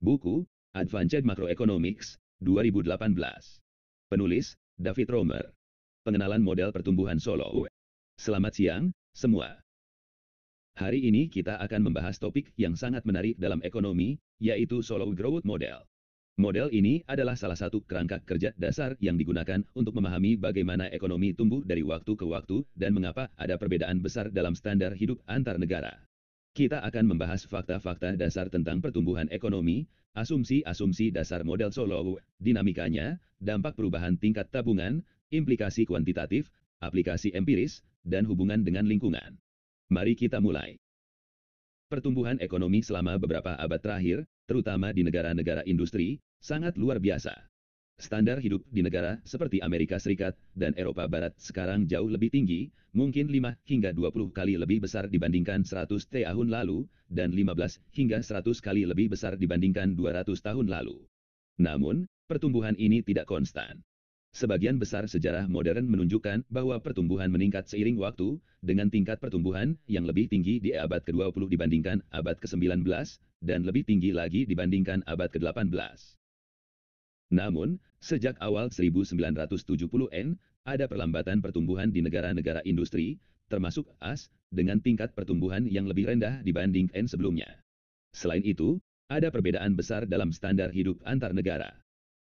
Buku, Advanced Macroeconomics, 2018. Penulis, David Romer. Pengenalan model pertumbuhan Solow. Selamat siang, semua. Hari ini kita akan membahas topik yang sangat menarik dalam ekonomi, yaitu Solow Growth Model. Model ini adalah salah satu kerangka kerja dasar yang digunakan untuk memahami bagaimana ekonomi tumbuh dari waktu ke waktu dan mengapa ada perbedaan besar dalam standar hidup antar negara. Kita akan membahas fakta-fakta dasar tentang pertumbuhan ekonomi, asumsi-asumsi dasar model Solow, dinamikanya, dampak perubahan tingkat tabungan, implikasi kuantitatif, aplikasi empiris, dan hubungan dengan lingkungan. Mari kita mulai. Pertumbuhan ekonomi selama beberapa abad terakhir, terutama di negara-negara industri, sangat luar biasa. Standar hidup di negara seperti Amerika Serikat dan Eropa Barat sekarang jauh lebih tinggi, mungkin 5 hingga 20 kali lebih besar dibandingkan 100 tahun lalu, dan 15 hingga 100 kali lebih besar dibandingkan 200 tahun lalu. Namun, pertumbuhan ini tidak konstan. Sebagian besar sejarah modern menunjukkan bahwa pertumbuhan meningkat seiring waktu, dengan tingkat pertumbuhan yang lebih tinggi di abad ke-20 dibandingkan abad ke-19, dan lebih tinggi lagi dibandingkan abad ke-18. Namun, sejak awal 1970-an, ada perlambatan pertumbuhan di negara-negara industri, termasuk AS, dengan tingkat pertumbuhan yang lebih rendah dibandingkan sebelumnya. Selain itu, ada perbedaan besar dalam standar hidup antar negara.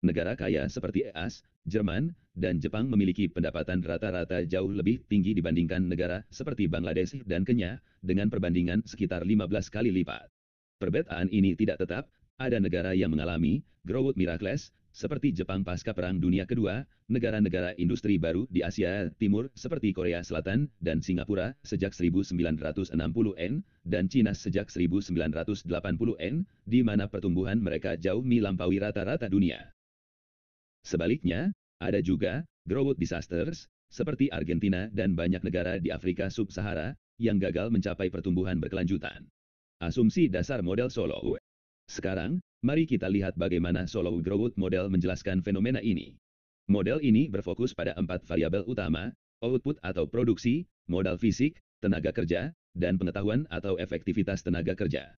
Negara kaya seperti AS, Jerman, dan Jepang memiliki pendapatan rata-rata jauh lebih tinggi dibandingkan negara seperti Bangladesh dan Kenya, dengan perbandingan sekitar 15 kali lipat. Perbedaan ini tidak tetap. Ada negara yang mengalami growth miracles, seperti Jepang pasca Perang Dunia Kedua, negara-negara industri baru di Asia Timur seperti Korea Selatan dan Singapura sejak 1960-an, dan Cina sejak 1980-an, di mana pertumbuhan mereka jauh melampaui rata-rata dunia. Sebaliknya, ada juga growth disasters, seperti Argentina dan banyak negara di Afrika Sub-Sahara, yang gagal mencapai pertumbuhan berkelanjutan. Asumsi dasar model Solow. Sekarang, mari kita lihat bagaimana Solow Growth Model menjelaskan fenomena ini. Model ini berfokus pada 4 variabel utama, output atau produksi, modal fisik, tenaga kerja, dan pengetahuan atau efektivitas tenaga kerja.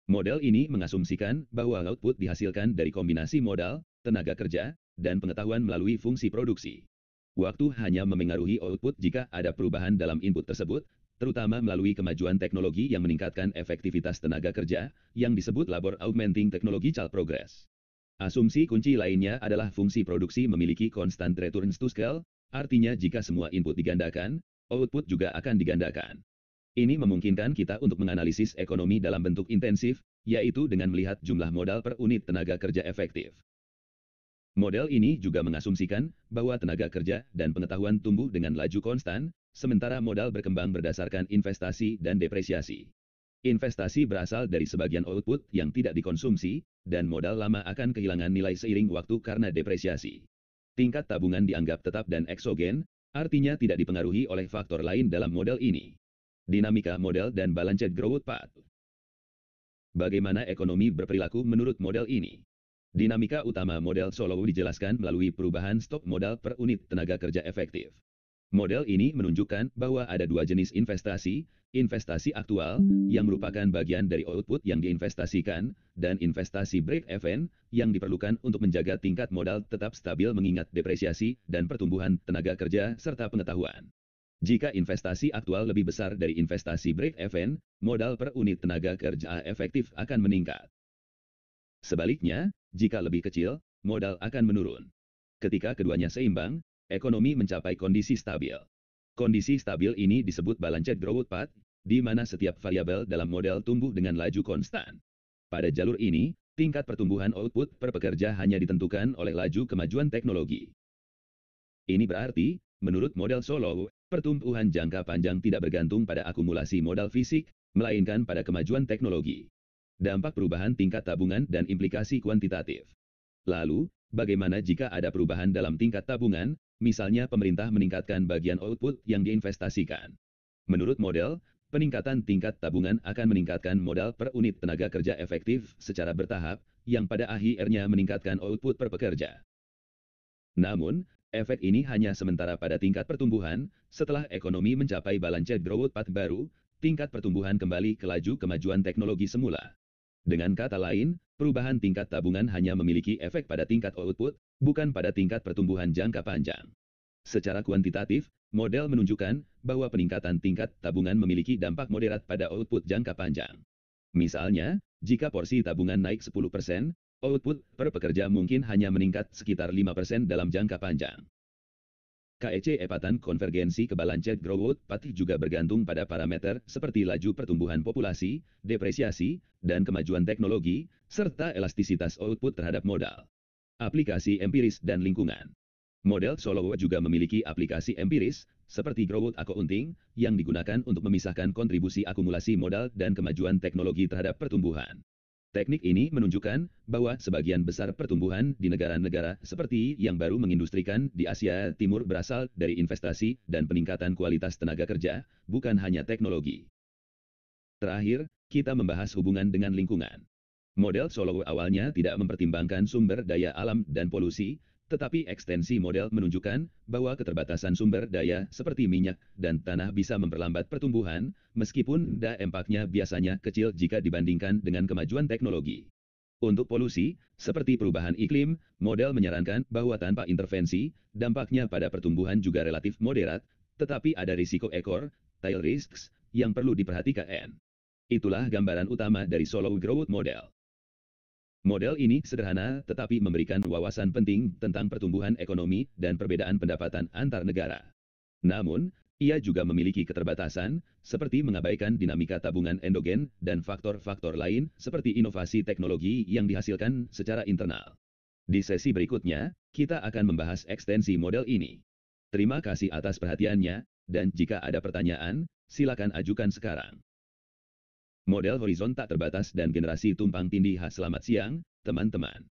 Model ini mengasumsikan bahwa output dihasilkan dari kombinasi modal, tenaga kerja, dan pengetahuan melalui fungsi produksi. Waktu hanya memengaruhi output jika ada perubahan dalam input tersebut, terutama melalui kemajuan teknologi yang meningkatkan efektivitas tenaga kerja, yang disebut labor augmenting technological progress. Asumsi kunci lainnya adalah fungsi produksi memiliki constant returns to scale, artinya jika semua input digandakan, output juga akan digandakan. Ini memungkinkan kita untuk menganalisis ekonomi dalam bentuk intensif, yaitu dengan melihat jumlah modal per unit tenaga kerja efektif. Model ini juga mengasumsikan bahwa tenaga kerja dan pengetahuan tumbuh dengan laju konstan, sementara modal berkembang berdasarkan investasi dan depresiasi. Investasi berasal dari sebagian output yang tidak dikonsumsi, dan modal lama akan kehilangan nilai seiring waktu karena depresiasi. Tingkat tabungan dianggap tetap dan eksogen, artinya tidak dipengaruhi oleh faktor lain dalam model ini. Dinamika model dan balanced growth path. Bagaimana ekonomi berperilaku menurut model ini? Dinamika utama model Solow dijelaskan melalui perubahan stok modal per unit tenaga kerja efektif. Model ini menunjukkan bahwa ada dua jenis investasi, investasi aktual, yang merupakan bagian dari output yang diinvestasikan, dan investasi break-even, yang diperlukan untuk menjaga tingkat modal tetap stabil mengingat depresiasi dan pertumbuhan tenaga kerja serta pengetahuan. Jika investasi aktual lebih besar dari investasi break-even, modal per unit tenaga kerja efektif akan meningkat. Sebaliknya, jika lebih kecil, modal akan menurun. Ketika keduanya seimbang, ekonomi mencapai kondisi stabil. Kondisi stabil ini disebut balanced growth path, di mana setiap variabel dalam model tumbuh dengan laju konstan. Pada jalur ini, tingkat pertumbuhan output per pekerja hanya ditentukan oleh laju kemajuan teknologi. Ini berarti, menurut model Solow, pertumbuhan jangka panjang tidak bergantung pada akumulasi modal fisik, melainkan pada kemajuan teknologi. Dampak perubahan tingkat tabungan dan implikasi kuantitatif. Lalu, bagaimana jika ada perubahan dalam tingkat tabungan, misalnya pemerintah meningkatkan bagian output yang diinvestasikan? Menurut model, peningkatan tingkat tabungan akan meningkatkan modal per unit tenaga kerja efektif secara bertahap, yang pada akhirnya meningkatkan output per pekerja. Namun, efek ini hanya sementara pada tingkat pertumbuhan. Setelah ekonomi mencapai balanced growth path baru, tingkat pertumbuhan kembali ke laju kemajuan teknologi semula. Dengan kata lain, perubahan tingkat tabungan hanya memiliki efek pada tingkat output, bukan pada tingkat pertumbuhan jangka panjang. Secara kuantitatif, model menunjukkan bahwa peningkatan tingkat tabungan memiliki dampak moderat pada output jangka panjang. Misalnya, jika porsi tabungan naik 10%, output per pekerja mungkin hanya meningkat sekitar 5% dalam jangka panjang. KEC Pattern konvergensi kebalancer growth path juga bergantung pada parameter seperti laju pertumbuhan populasi, depresiasi, dan kemajuan teknologi, serta elastisitas output terhadap modal. Aplikasi empiris dan lingkungan. Model Solow juga memiliki aplikasi empiris, seperti growth accounting, yang digunakan untuk memisahkan kontribusi akumulasi modal dan kemajuan teknologi terhadap pertumbuhan. Teknik ini menunjukkan bahwa sebagian besar pertumbuhan di negara-negara seperti yang baru mengindustrikan di Asia Timur berasal dari investasi dan peningkatan kualitas tenaga kerja, bukan hanya teknologi. Terakhir, kita membahas hubungan dengan lingkungan. Model Solow awalnya tidak mempertimbangkan sumber daya alam dan polusi, tetapi ekstensi model menunjukkan bahwa keterbatasan sumber daya seperti minyak dan tanah bisa memperlambat pertumbuhan, meskipun dampaknya biasanya kecil jika dibandingkan dengan kemajuan teknologi. Untuk polusi, seperti perubahan iklim, model menyarankan bahwa tanpa intervensi, dampaknya pada pertumbuhan juga relatif moderat, tetapi ada risiko ekor, tail risks, yang perlu diperhatikan. Itulah gambaran utama dari Solow Growth Model. Model ini sederhana tetapi memberikan wawasan penting tentang pertumbuhan ekonomi dan perbedaan pendapatan antar negara. Namun, ia juga memiliki keterbatasan, seperti mengabaikan dinamika tabungan endogen dan faktor-faktor lain seperti inovasi teknologi yang dihasilkan secara internal. Di sesi berikutnya, kita akan membahas ekstensi model ini. Terima kasih atas perhatiannya, dan jika ada pertanyaan, silakan ajukan sekarang. Model horizon tak terbatas dan generasi tumpang tindih. Selamat siang, teman-teman.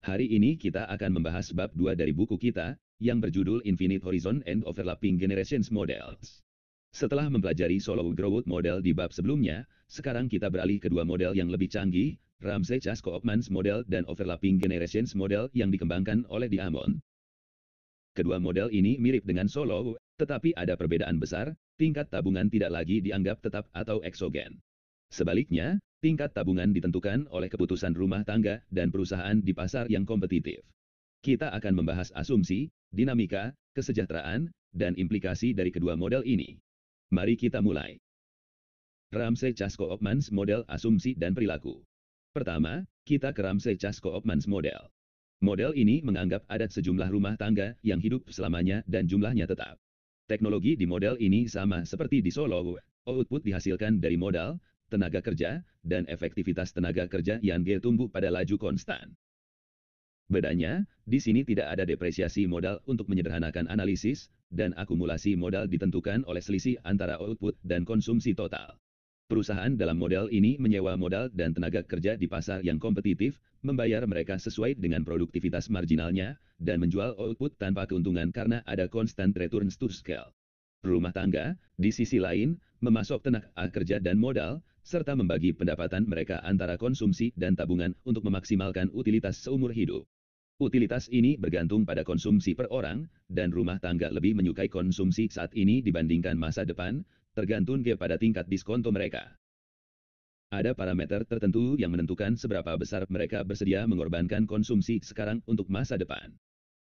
Hari ini kita akan membahas bab 2 dari buku kita, yang berjudul Infinite Horizon and Overlapping Generations Models. Setelah mempelajari Solow Growth Model di bab sebelumnya, sekarang kita beralih ke dua model yang lebih canggih, Ramsey-Chasko-Opmans Model dan Overlapping Generations Model yang dikembangkan oleh Diamond. Kedua model ini mirip dengan Solow, tetapi ada perbedaan besar, tingkat tabungan tidak lagi dianggap tetap atau eksogen. Sebaliknya, tingkat tabungan ditentukan oleh keputusan rumah tangga dan perusahaan di pasar yang kompetitif. Kita akan membahas asumsi, dinamika, kesejahteraan, dan implikasi dari kedua model ini. Mari kita mulai. Ramsey-Chasko-Opmans Model Asumsi dan Perilaku. Pertama, kita ke Ramsey-Chasko-Opmans Model. Model ini menganggap ada sejumlah rumah tangga yang hidup selamanya dan jumlahnya tetap. Teknologi di model ini sama seperti di Solow, output dihasilkan dari modal, tenaga kerja, dan efektivitas tenaga kerja yang tumbuh pada laju konstan. Bedanya, di sini tidak ada depresiasi modal untuk menyederhanakan analisis, dan akumulasi modal ditentukan oleh selisih antara output dan konsumsi total. Perusahaan dalam model ini menyewa modal dan tenaga kerja di pasar yang kompetitif, membayar mereka sesuai dengan produktivitas marginalnya, dan menjual output tanpa keuntungan karena ada constant returns to scale. Rumah tangga, di sisi lain, memasok tenaga kerja dan modal, serta membagi pendapatan mereka antara konsumsi dan tabungan untuk memaksimalkan utilitas seumur hidup. Utilitas ini bergantung pada konsumsi per orang, dan rumah tangga lebih menyukai konsumsi saat ini dibandingkan masa depan, tergantung pada tingkat diskonto mereka. Ada parameter tertentu yang menentukan seberapa besar mereka bersedia mengorbankan konsumsi sekarang untuk masa depan.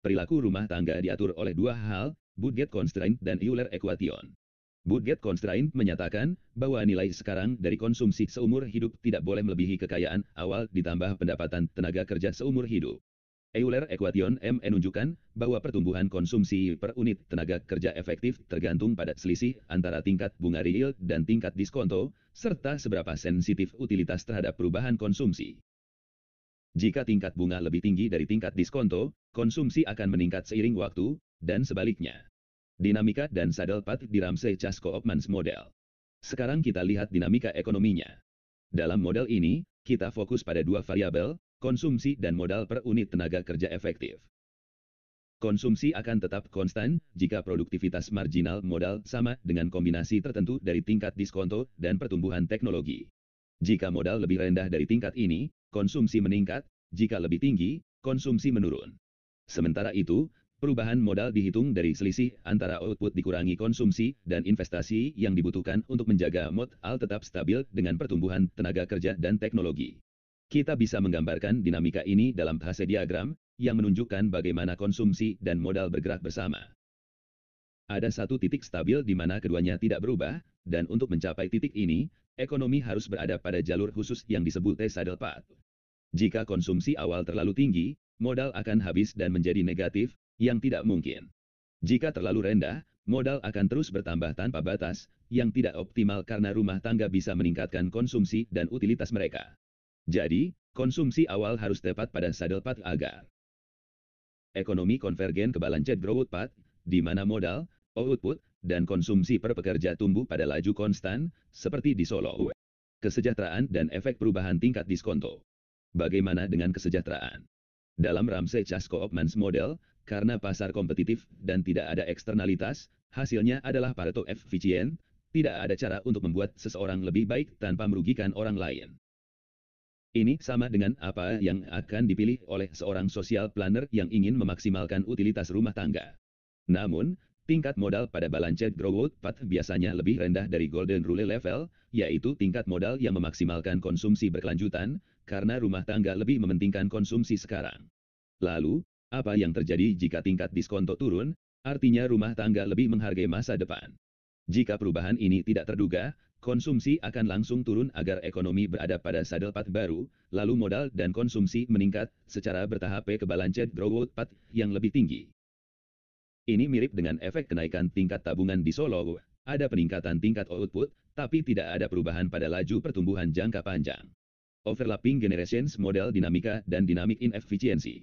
Perilaku rumah tangga diatur oleh dua hal, budget constraint dan Euler equation. Budget constraint menyatakan bahwa nilai sekarang dari konsumsi seumur hidup tidak boleh melebihi kekayaan awal ditambah pendapatan tenaga kerja seumur hidup. Euler equation menunjukkan bahwa pertumbuhan konsumsi per unit tenaga kerja efektif tergantung pada selisih antara tingkat bunga real dan tingkat diskonto, serta seberapa sensitif utilitas terhadap perubahan konsumsi. Jika tingkat bunga lebih tinggi dari tingkat diskonto, konsumsi akan meningkat seiring waktu, dan sebaliknya. Dinamika dan saddle path di Ramsey-Chasko-Opmans Model. Sekarang kita lihat dinamika ekonominya. Dalam model ini, kita fokus pada dua variabel, konsumsi dan modal per unit tenaga kerja efektif. Konsumsi akan tetap konstan jika produktivitas marginal modal sama dengan kombinasi tertentu dari tingkat diskonto dan pertumbuhan teknologi. Jika modal lebih rendah dari tingkat ini, konsumsi meningkat, jika lebih tinggi, konsumsi menurun. Sementara itu, perubahan modal dihitung dari selisih antara output dikurangi konsumsi dan investasi yang dibutuhkan untuk menjaga modal tetap stabil dengan pertumbuhan tenaga kerja dan teknologi. Kita bisa menggambarkan dinamika ini dalam fase diagram, yang menunjukkan bagaimana konsumsi dan modal bergerak bersama. Ada satu titik stabil di mana keduanya tidak berubah, dan untuk mencapai titik ini, ekonomi harus berada pada jalur khusus yang disebut saddle path. Jika konsumsi awal terlalu tinggi, modal akan habis dan menjadi negatif, yang tidak mungkin. Jika terlalu rendah, modal akan terus bertambah tanpa batas, yang tidak optimal karena rumah tangga bisa meningkatkan konsumsi dan utilitas mereka. Jadi, konsumsi awal harus tepat pada saddle path agar ekonomi konvergen ke balanced growth path, di mana modal, output, dan konsumsi per pekerja tumbuh pada laju konstan, seperti di Solo. Kesejahteraan dan efek perubahan tingkat diskonto. Bagaimana dengan kesejahteraan? Dalam Ramsey-Chasko-Opmans model, karena pasar kompetitif dan tidak ada eksternalitas, hasilnya adalah Pareto efisien, tidak ada cara untuk membuat seseorang lebih baik tanpa merugikan orang lain. Ini sama dengan apa yang akan dipilih oleh seorang social planner yang ingin memaksimalkan utilitas rumah tangga. Namun, tingkat modal pada balanced growth path biasanya lebih rendah dari golden rule level, yaitu tingkat modal yang memaksimalkan konsumsi berkelanjutan, karena rumah tangga lebih mementingkan konsumsi sekarang. Lalu, apa yang terjadi jika tingkat diskonto turun? Artinya rumah tangga lebih menghargai masa depan. Jika perubahan ini tidak terduga, konsumsi akan langsung turun agar ekonomi berada pada saddle path baru, lalu modal dan konsumsi meningkat secara bertahap ke balanced growth path yang lebih tinggi. Ini mirip dengan efek kenaikan tingkat tabungan di Solo, ada peningkatan tingkat output, tapi tidak ada perubahan pada laju pertumbuhan jangka panjang. Overlapping generations model dinamika dan dinamik inefisiensi.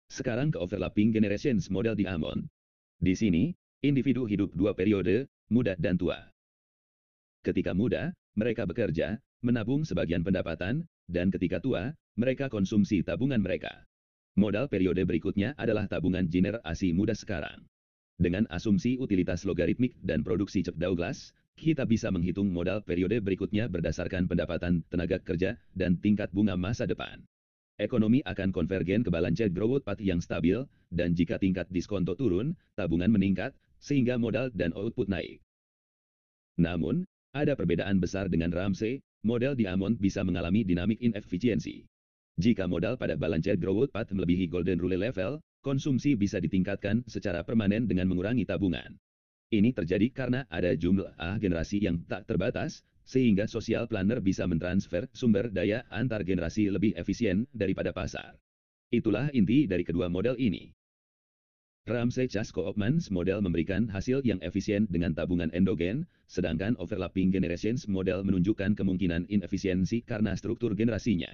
Sekarang ke overlapping generations model Diamond. Di sini, individu hidup dua periode, muda dan tua. Ketika muda, mereka bekerja, menabung sebagian pendapatan, dan ketika tua, mereka konsumsi tabungan mereka. Modal periode berikutnya adalah tabungan generasi muda sekarang. Dengan asumsi utilitas logaritmik dan produksi Cep Douglas, kita bisa menghitung modal periode berikutnya berdasarkan pendapatan tenaga kerja dan tingkat bunga masa depan. Ekonomi akan konvergen ke balanced growth path yang stabil, dan jika tingkat diskonto turun, tabungan meningkat, sehingga modal dan output naik. Namun, ada perbedaan besar dengan Ramsey, model Diamond bisa mengalami dinamik inefisiensi. Jika modal pada balanced growth path melebihi golden rule level, konsumsi bisa ditingkatkan secara permanen dengan mengurangi tabungan. Ini terjadi karena ada jumlah generasi yang tak terbatas, sehingga social planner bisa mentransfer sumber daya antar generasi lebih efisien daripada pasar. Itulah inti dari kedua model ini. Ramsey-Chasko-Opmans model memberikan hasil yang efisien dengan tabungan endogen, sedangkan overlapping generations model menunjukkan kemungkinan inefisiensi karena struktur generasinya.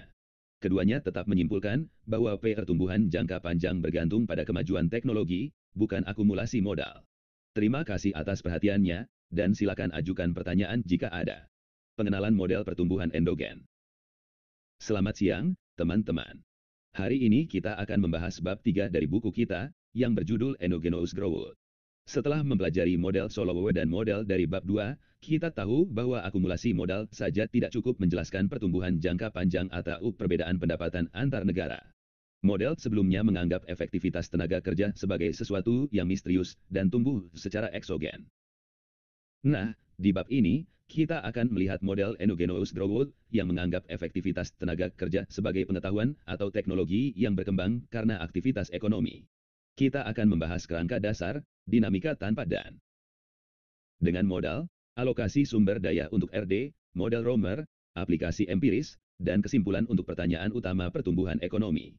Keduanya tetap menyimpulkan bahwa pertumbuhan jangka panjang bergantung pada kemajuan teknologi, bukan akumulasi modal. Terima kasih atas perhatiannya, dan silakan ajukan pertanyaan jika ada. Pengenalan model pertumbuhan endogen. Selamat siang, teman-teman. Hari ini kita akan membahas bab 3 dari buku kita, yang berjudul Endogenous Growth. Setelah mempelajari model Solo dan model dari bab 2, kita tahu bahwa akumulasi modal saja tidak cukup menjelaskan pertumbuhan jangka panjang atau perbedaan pendapatan antar negara. Model sebelumnya menganggap efektivitas tenaga kerja sebagai sesuatu yang misterius dan tumbuh secara eksogen. Nah, di bab ini, kita akan melihat model Endogenous Growth yang menganggap efektivitas tenaga kerja sebagai pengetahuan atau teknologi yang berkembang karena aktivitas ekonomi. Kita akan membahas kerangka dasar, dinamika tanpa dan. Dengan modal, alokasi sumber daya untuk RD, model Romer, aplikasi empiris, dan kesimpulan untuk pertanyaan utama pertumbuhan ekonomi.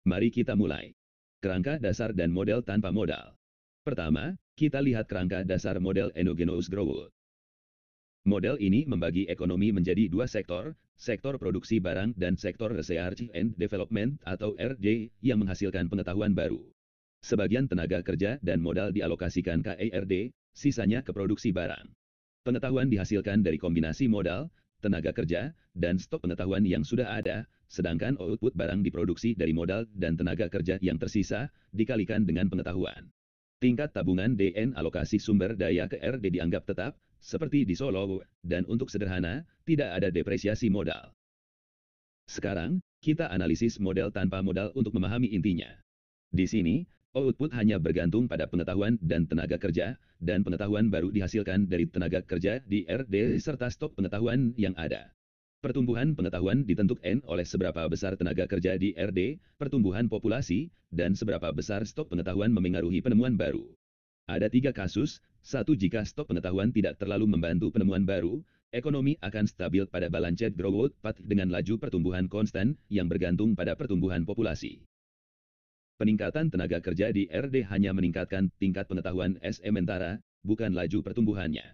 Mari kita mulai. Kerangka dasar dan model tanpa modal. Pertama, kita lihat kerangka dasar model Endogenous Growth. Model ini membagi ekonomi menjadi dua sektor produksi barang dan sektor research and development atau RD yang menghasilkan pengetahuan baru. Sebagian tenaga kerja dan modal dialokasikan ke ERD, sisanya ke produksi barang. Pengetahuan dihasilkan dari kombinasi modal, tenaga kerja, dan stok pengetahuan yang sudah ada, sedangkan output barang diproduksi dari modal dan tenaga kerja yang tersisa, dikalikan dengan pengetahuan. Tingkat tabungan DN alokasi sumber daya ke RD dianggap tetap, seperti di Solo, dan untuk sederhana, tidak ada depresiasi modal. Sekarang, kita analisis model tanpa modal untuk memahami intinya. Di sini, output hanya bergantung pada pengetahuan dan tenaga kerja, dan pengetahuan baru dihasilkan dari tenaga kerja di RD serta stok pengetahuan yang ada. Pertumbuhan pengetahuan ditentukan oleh seberapa besar tenaga kerja di RD, pertumbuhan populasi, dan seberapa besar stok pengetahuan memengaruhi penemuan baru. Ada 3 kasus. 1. Jika stok pengetahuan tidak terlalu membantu penemuan baru, ekonomi akan stabil pada balanced growth path dengan laju pertumbuhan konstan yang bergantung pada pertumbuhan populasi. Peningkatan tenaga kerja di RD hanya meningkatkan tingkat pengetahuan sementara, bukan laju pertumbuhannya.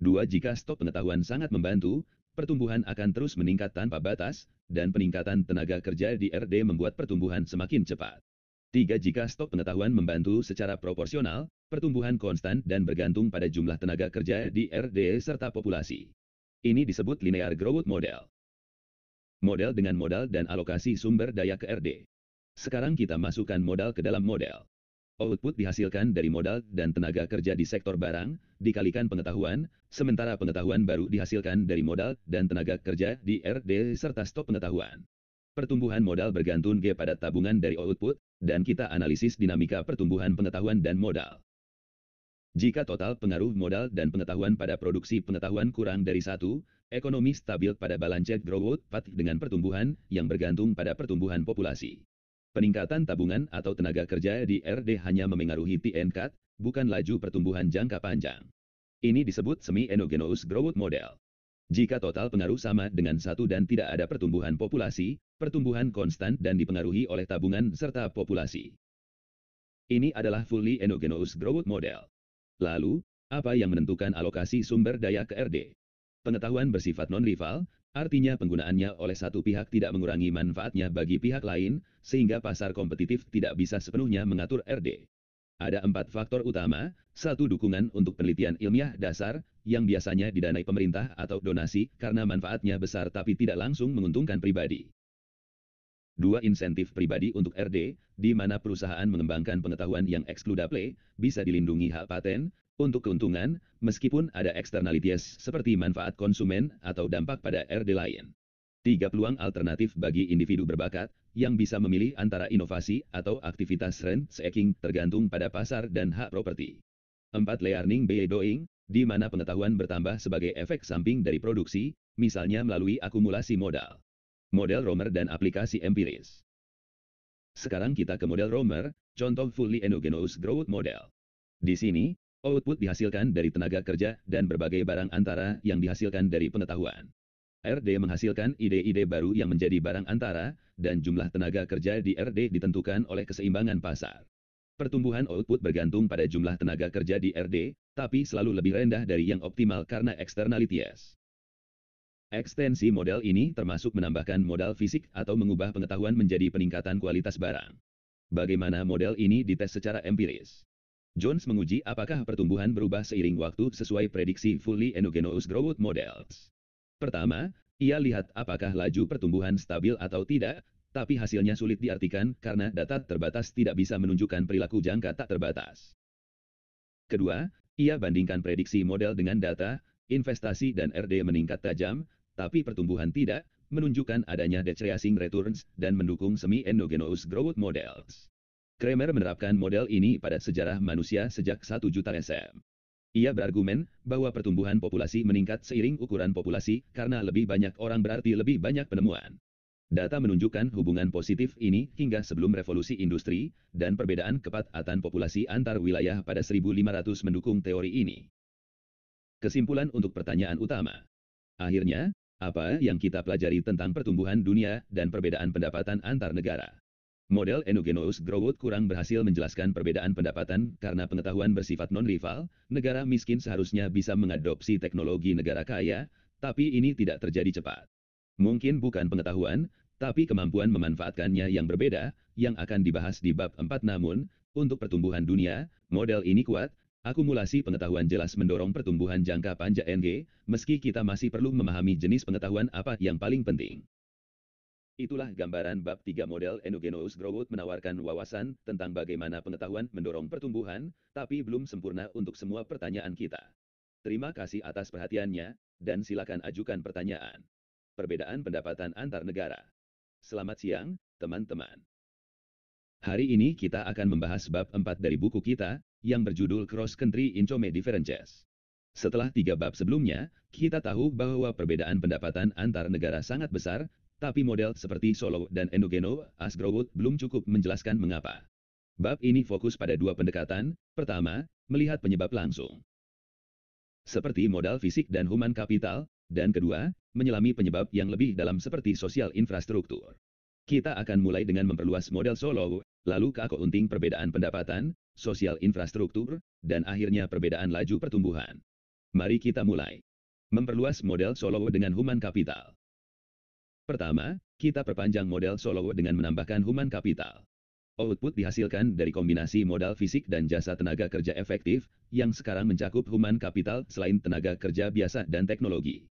2. Jika stok pengetahuan sangat membantu, pertumbuhan akan terus meningkat tanpa batas, dan peningkatan tenaga kerja di RD membuat pertumbuhan semakin cepat. 3. Jika stok pengetahuan membantu secara proporsional, pertumbuhan konstan dan bergantung pada jumlah tenaga kerja di RD serta populasi. Ini disebut linear growth model. Model dengan modal dan alokasi sumber daya ke RD. Sekarang kita masukkan modal ke dalam model. Output dihasilkan dari modal dan tenaga kerja di sektor barang, dikalikan pengetahuan, sementara pengetahuan baru dihasilkan dari modal dan tenaga kerja di RD serta stok pengetahuan. Pertumbuhan modal bergantung pada tabungan dari output, dan kita analisis dinamika pertumbuhan pengetahuan dan modal. Jika total pengaruh modal dan pengetahuan pada produksi pengetahuan kurang dari 1, ekonomi stabil pada balanced growth path dengan pertumbuhan yang bergantung pada pertumbuhan populasi. Peningkatan tabungan atau tenaga kerja di RD hanya memengaruhi tingkat, bukan laju pertumbuhan jangka panjang. Ini disebut semi-endogenous growth model. Jika total pengaruh sama dengan 1 dan tidak ada pertumbuhan populasi, pertumbuhan konstan dan dipengaruhi oleh tabungan serta populasi. Ini adalah fully endogenous growth model. Lalu, apa yang menentukan alokasi sumber daya ke RD? Pengetahuan bersifat non-rival, artinya penggunaannya oleh satu pihak tidak mengurangi manfaatnya bagi pihak lain, sehingga pasar kompetitif tidak bisa sepenuhnya mengatur RD. Ada 4 faktor utama. 1. Dukungan untuk penelitian ilmiah dasar, yang biasanya didanai pemerintah atau donasi karena manfaatnya besar tapi tidak langsung menguntungkan pribadi. 2. Insentif pribadi untuk RD, di mana perusahaan mengembangkan pengetahuan yang eksklusif, bisa dilindungi hak paten, untuk keuntungan, meskipun ada externalities seperti manfaat konsumen atau dampak pada RD lain. 3. Peluang alternatif bagi individu berbakat, yang bisa memilih antara inovasi atau aktivitas rent-seeking tergantung pada pasar dan hak properti. 4. Learning by doing, di mana pengetahuan bertambah sebagai efek samping dari produksi, misalnya melalui akumulasi modal. Model Romer dan aplikasi empiris. Sekarang kita ke model Romer, contoh fully endogenous growth model. Di sini, output dihasilkan dari tenaga kerja dan berbagai barang antara yang dihasilkan dari pengetahuan. RD menghasilkan ide-ide baru yang menjadi barang antara, dan jumlah tenaga kerja di RD ditentukan oleh keseimbangan pasar. Pertumbuhan output bergantung pada jumlah tenaga kerja di RD, tapi selalu lebih rendah dari yang optimal karena externalities. Ekstensi model ini termasuk menambahkan modal fisik atau mengubah pengetahuan menjadi peningkatan kualitas barang. Bagaimana model ini dites secara empiris? Jones menguji apakah pertumbuhan berubah seiring waktu sesuai prediksi fully endogenous growth models. Pertama, ia lihat apakah laju pertumbuhan stabil atau tidak, tapi hasilnya sulit diartikan karena data terbatas tidak bisa menunjukkan perilaku jangka tak terbatas. Kedua, ia bandingkan prediksi model dengan data, investasi dan RD meningkat tajam, tapi pertumbuhan tidak, menunjukkan adanya decreasing returns dan mendukung semi-endogenous growth models. Kramer menerapkan model ini pada sejarah manusia sejak 1 juta SM. Ia berargumen bahwa pertumbuhan populasi meningkat seiring ukuran populasi karena lebih banyak orang berarti lebih banyak penemuan. Data menunjukkan hubungan positif ini hingga sebelum revolusi industri, dan perbedaan kepatatan populasi antar wilayah pada 1500 mendukung teori ini. Kesimpulan untuk pertanyaan utama. Akhirnya, apa yang kita pelajari tentang pertumbuhan dunia dan perbedaan pendapatan antar negara? Model endogenous growth kurang berhasil menjelaskan perbedaan pendapatan karena pengetahuan bersifat non-rival. Negara miskin seharusnya bisa mengadopsi teknologi negara kaya, tapi ini tidak terjadi cepat. Mungkin bukan pengetahuan, tapi kemampuan memanfaatkannya yang berbeda, yang akan dibahas di bab 4. Namun, untuk pertumbuhan dunia, model ini kuat. Akumulasi pengetahuan jelas mendorong pertumbuhan jangka panjang NG, meski kita masih perlu memahami jenis pengetahuan apa yang paling penting. Itulah gambaran bab 3 model endogenous growth menawarkan wawasan tentang bagaimana pengetahuan mendorong pertumbuhan, tapi belum sempurna untuk semua pertanyaan kita. Terima kasih atas perhatiannya, dan silakan ajukan pertanyaan. Perbedaan pendapatan antar negara. Selamat siang, teman-teman. Hari ini kita akan membahas bab 4 dari buku kita, yang berjudul Cross Country Income Differences. Setelah 3 bab sebelumnya, kita tahu bahwa perbedaan pendapatan antar negara sangat besar, tapi model seperti Solow dan Endogeno Asgrowood belum cukup menjelaskan mengapa. Bab ini fokus pada 2 pendekatan. Pertama, melihat penyebab langsung, seperti modal fisik dan human capital, dan kedua, menyelami penyebab yang lebih dalam seperti sosial infrastruktur. Kita akan mulai dengan memperluas model Solow, lalu ke akunting perbedaan pendapatan, sosial infrastruktur, dan akhirnya perbedaan laju pertumbuhan. Mari kita mulai. Memperluas model Solow dengan human capital. Pertama, kita perpanjang model Solow dengan menambahkan human capital. Output dihasilkan dari kombinasi modal fisik dan jasa tenaga kerja efektif, yang sekarang mencakup human capital selain tenaga kerja biasa dan teknologi.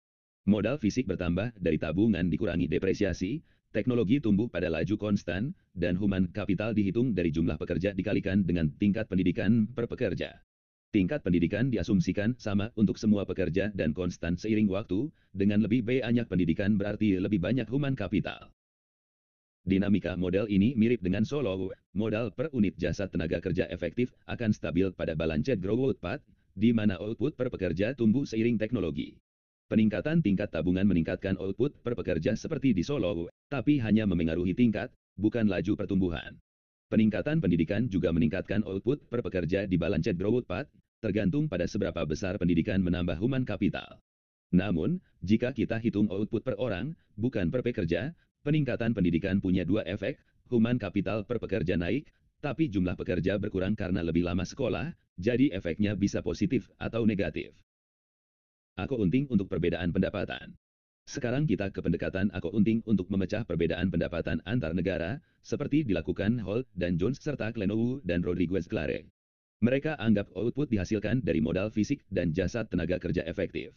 Modal fisik bertambah dari tabungan dikurangi depresiasi, teknologi tumbuh pada laju konstan, dan human capital dihitung dari jumlah pekerja dikalikan dengan tingkat pendidikan per pekerja. Tingkat pendidikan diasumsikan sama untuk semua pekerja dan konstan seiring waktu, dengan lebih banyak pendidikan berarti lebih banyak human capital. Dinamika model ini mirip dengan Solow, modal per unit jasa tenaga kerja efektif akan stabil pada balanced growth path, di mana output per pekerja tumbuh seiring teknologi. Peningkatan tingkat tabungan meningkatkan output per pekerja seperti di Solow, tapi hanya memengaruhi tingkat, bukan laju pertumbuhan. Peningkatan pendidikan juga meningkatkan output per pekerja di balanced growth path, tergantung pada seberapa besar pendidikan menambah human capital. Namun, jika kita hitung output per orang, bukan per pekerja, peningkatan pendidikan punya 2 efek, human capital per pekerja naik, tapi jumlah pekerja berkurang karena lebih lama sekolah, jadi efeknya bisa positif atau negatif. Akunting untuk perbedaan pendapatan. Sekarang kita ke pendekatan akunting untuk memecah perbedaan pendapatan antar negara, seperti dilakukan Holt dan Jones serta Klenow dan Rodriguez-Clare. Mereka anggap output dihasilkan dari modal fisik dan jasa tenaga kerja efektif.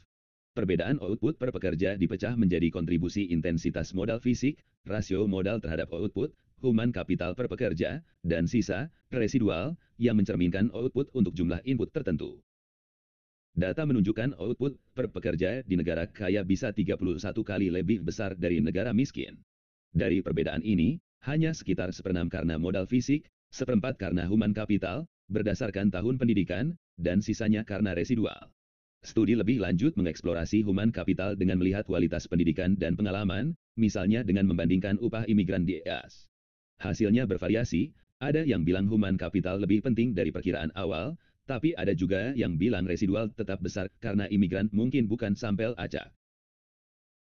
Perbedaan output per pekerja dipecah menjadi kontribusi intensitas modal fisik, rasio modal terhadap output, human capital per pekerja, dan sisa, residual, yang mencerminkan output untuk jumlah input tertentu. Data menunjukkan output per pekerja di negara kaya bisa 31 kali lebih besar dari negara miskin. Dari perbedaan ini, hanya sekitar 1/6 karena modal fisik, 1/4 karena human capital, berdasarkan tahun pendidikan, dan sisanya karena residual. Studi lebih lanjut mengeksplorasi human capital dengan melihat kualitas pendidikan dan pengalaman, misalnya dengan membandingkan upah imigran di EAS. Hasilnya bervariasi, ada yang bilang human capital lebih penting dari perkiraan awal, tapi ada juga yang bilang residual tetap besar karena imigran mungkin bukan sampel acak.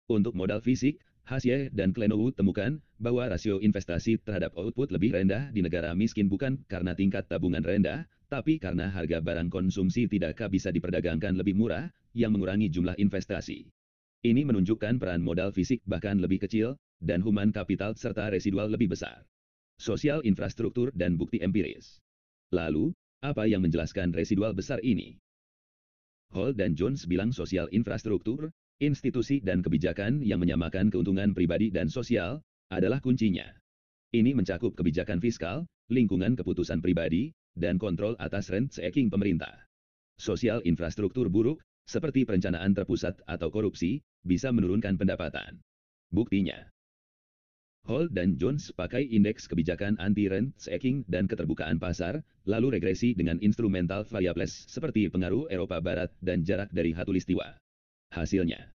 Untuk modal fisik, Hasie dan Klenow temukan bahwa rasio investasi terhadap output lebih rendah di negara miskin bukan karena tingkat tabungan rendah, tapi karena harga barang konsumsi tidak bisa diperdagangkan lebih murah, yang mengurangi jumlah investasi. Ini menunjukkan peran modal fisik bahkan lebih kecil, dan human capital serta residual lebih besar. Sosial infrastruktur dan bukti empiris. Lalu, apa yang menjelaskan residual besar ini? Holt dan Jones bilang sosial infrastruktur, institusi dan kebijakan yang menyamakan keuntungan pribadi dan sosial, adalah kuncinya. Ini mencakup kebijakan fiskal, lingkungan keputusan pribadi, dan kontrol atas rent-seeking pemerintah. Sosial infrastruktur buruk, seperti perencanaan terpusat atau korupsi, bisa menurunkan pendapatan. Buktinya, Holt dan Jones pakai indeks kebijakan anti-rent-seeking dan keterbukaan pasar, lalu regresi dengan instrumental variables seperti pengaruh Eropa Barat dan jarak dari khatulistiwa. Hasilnya,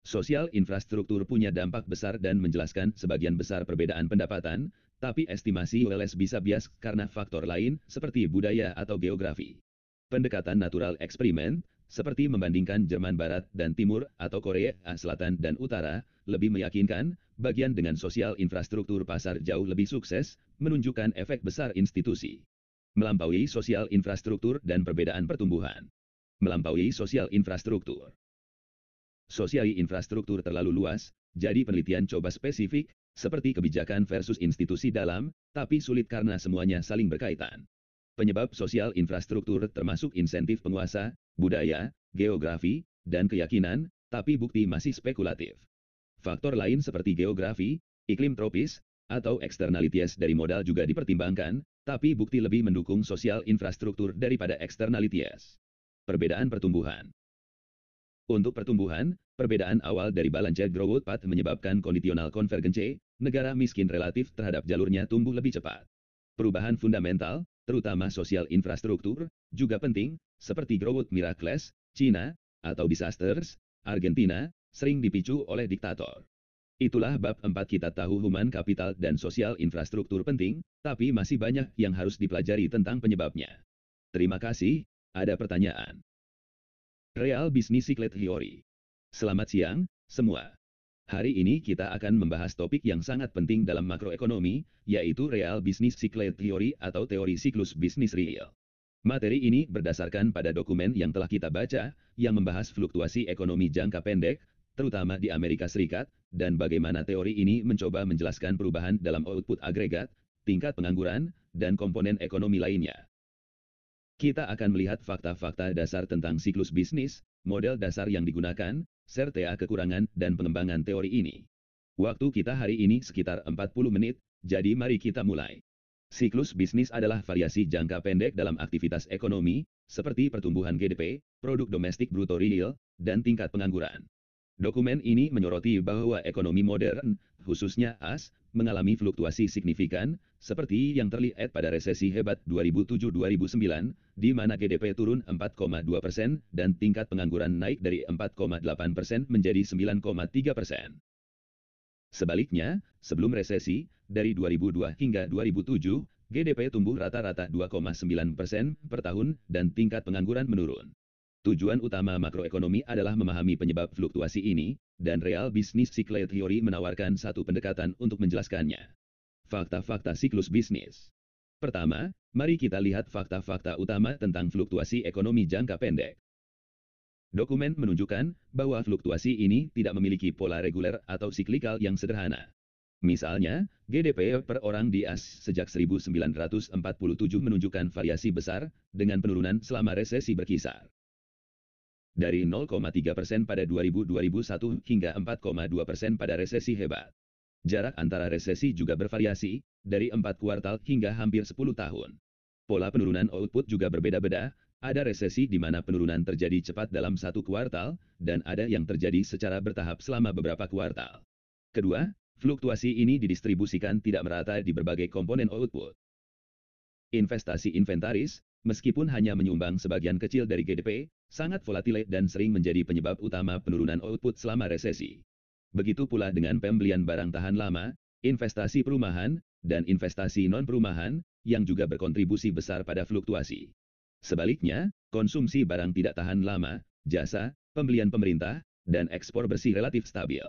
sosial infrastruktur punya dampak besar dan menjelaskan sebagian besar perbedaan pendapatan, tapi estimasi Welles bisa bias karena faktor lain seperti budaya atau geografi. Pendekatan natural eksperimen, seperti membandingkan Jerman Barat dan Timur atau Korea Selatan dan Utara, lebih meyakinkan, bagian dengan sosial infrastruktur pasar jauh lebih sukses, menunjukkan efek besar institusi. Melampaui sosial infrastruktur dan perbedaan pertumbuhan. Melampaui sosial infrastruktur. Sosial infrastruktur terlalu luas, jadi penelitian coba spesifik, seperti kebijakan versus institusi dalam, tapi sulit karena semuanya saling berkaitan. Penyebab sosial infrastruktur termasuk insentif penguasa, budaya, geografi, dan keyakinan, tapi bukti masih spekulatif. Faktor lain seperti geografi, iklim tropis, atau externalities dari modal juga dipertimbangkan, tapi bukti lebih mendukung sosial infrastruktur daripada externalities. Perbedaan pertumbuhan. Untuk pertumbuhan, perbedaan awal dari balanced growth path menyebabkan kondisional konvergensi, negara miskin relatif terhadap jalurnya tumbuh lebih cepat. Perubahan fundamental, terutama sosial infrastruktur, juga penting, seperti growth miracles, China, atau disasters, Argentina, sering dipicu oleh diktator. Itulah bab 4 kita tahu human capital dan sosial infrastruktur penting, tapi masih banyak yang harus dipelajari tentang penyebabnya. Terima kasih, ada pertanyaan. Real Business Cycle Theory. Selamat siang, semua. Hari ini kita akan membahas topik yang sangat penting dalam makroekonomi, yaitu Real Business Cycle Theory atau teori siklus bisnis real. Materi ini berdasarkan pada dokumen yang telah kita baca, yang membahas fluktuasi ekonomi jangka pendek, terutama di Amerika Serikat, dan bagaimana teori ini mencoba menjelaskan perubahan dalam output agregat, tingkat pengangguran, dan komponen ekonomi lainnya. Kita akan melihat fakta-fakta dasar tentang siklus bisnis, model dasar yang digunakan, serta kekurangan dan pengembangan teori ini. Waktu kita hari ini sekitar 40 menit, jadi mari kita mulai. Siklus bisnis adalah variasi jangka pendek dalam aktivitas ekonomi, seperti pertumbuhan GDP, produk domestik bruto real, dan tingkat pengangguran. Dokumen ini menyoroti bahwa ekonomi modern, khususnya AS, mengalami fluktuasi signifikan, seperti yang terlihat pada resesi hebat 2007-2009, di mana GDP turun 4,2% dan tingkat pengangguran naik dari 4,8% menjadi 9,3%. Sebaliknya, sebelum resesi, dari 2002 hingga 2007, GDP tumbuh rata-rata 2,9% per tahun dan tingkat pengangguran menurun. Tujuan utama makroekonomi adalah memahami penyebab fluktuasi ini, dan Real Business Cycle Theory menawarkan satu pendekatan untuk menjelaskannya. Fakta-fakta siklus bisnis. Pertama, mari kita lihat fakta-fakta utama tentang fluktuasi ekonomi jangka pendek. Dokumen menunjukkan bahwa fluktuasi ini tidak memiliki pola reguler atau siklikal yang sederhana. Misalnya, GDP per orang di AS sejak 1947 menunjukkan variasi besar, dengan penurunan selama resesi berkisar. Dari 0,3% pada 2000-2001 hingga 4,2% pada resesi hebat. Jarak antara resesi juga bervariasi, dari 4 kuartal hingga hampir 10 tahun. Pola penurunan output juga berbeda-beda, ada resesi di mana penurunan terjadi cepat dalam 1 kuartal, dan ada yang terjadi secara bertahap selama beberapa kuartal. Kedua, fluktuasi ini didistribusikan tidak merata di berbagai komponen output. Investasi inventaris, meskipun hanya menyumbang sebagian kecil dari GDP, sangat volatile dan sering menjadi penyebab utama penurunan output selama resesi. Begitu pula dengan pembelian barang tahan lama, investasi perumahan, dan investasi non-perumahan, yang juga berkontribusi besar pada fluktuasi. Sebaliknya, konsumsi barang tidak tahan lama, jasa, pembelian pemerintah, dan ekspor bersih relatif stabil.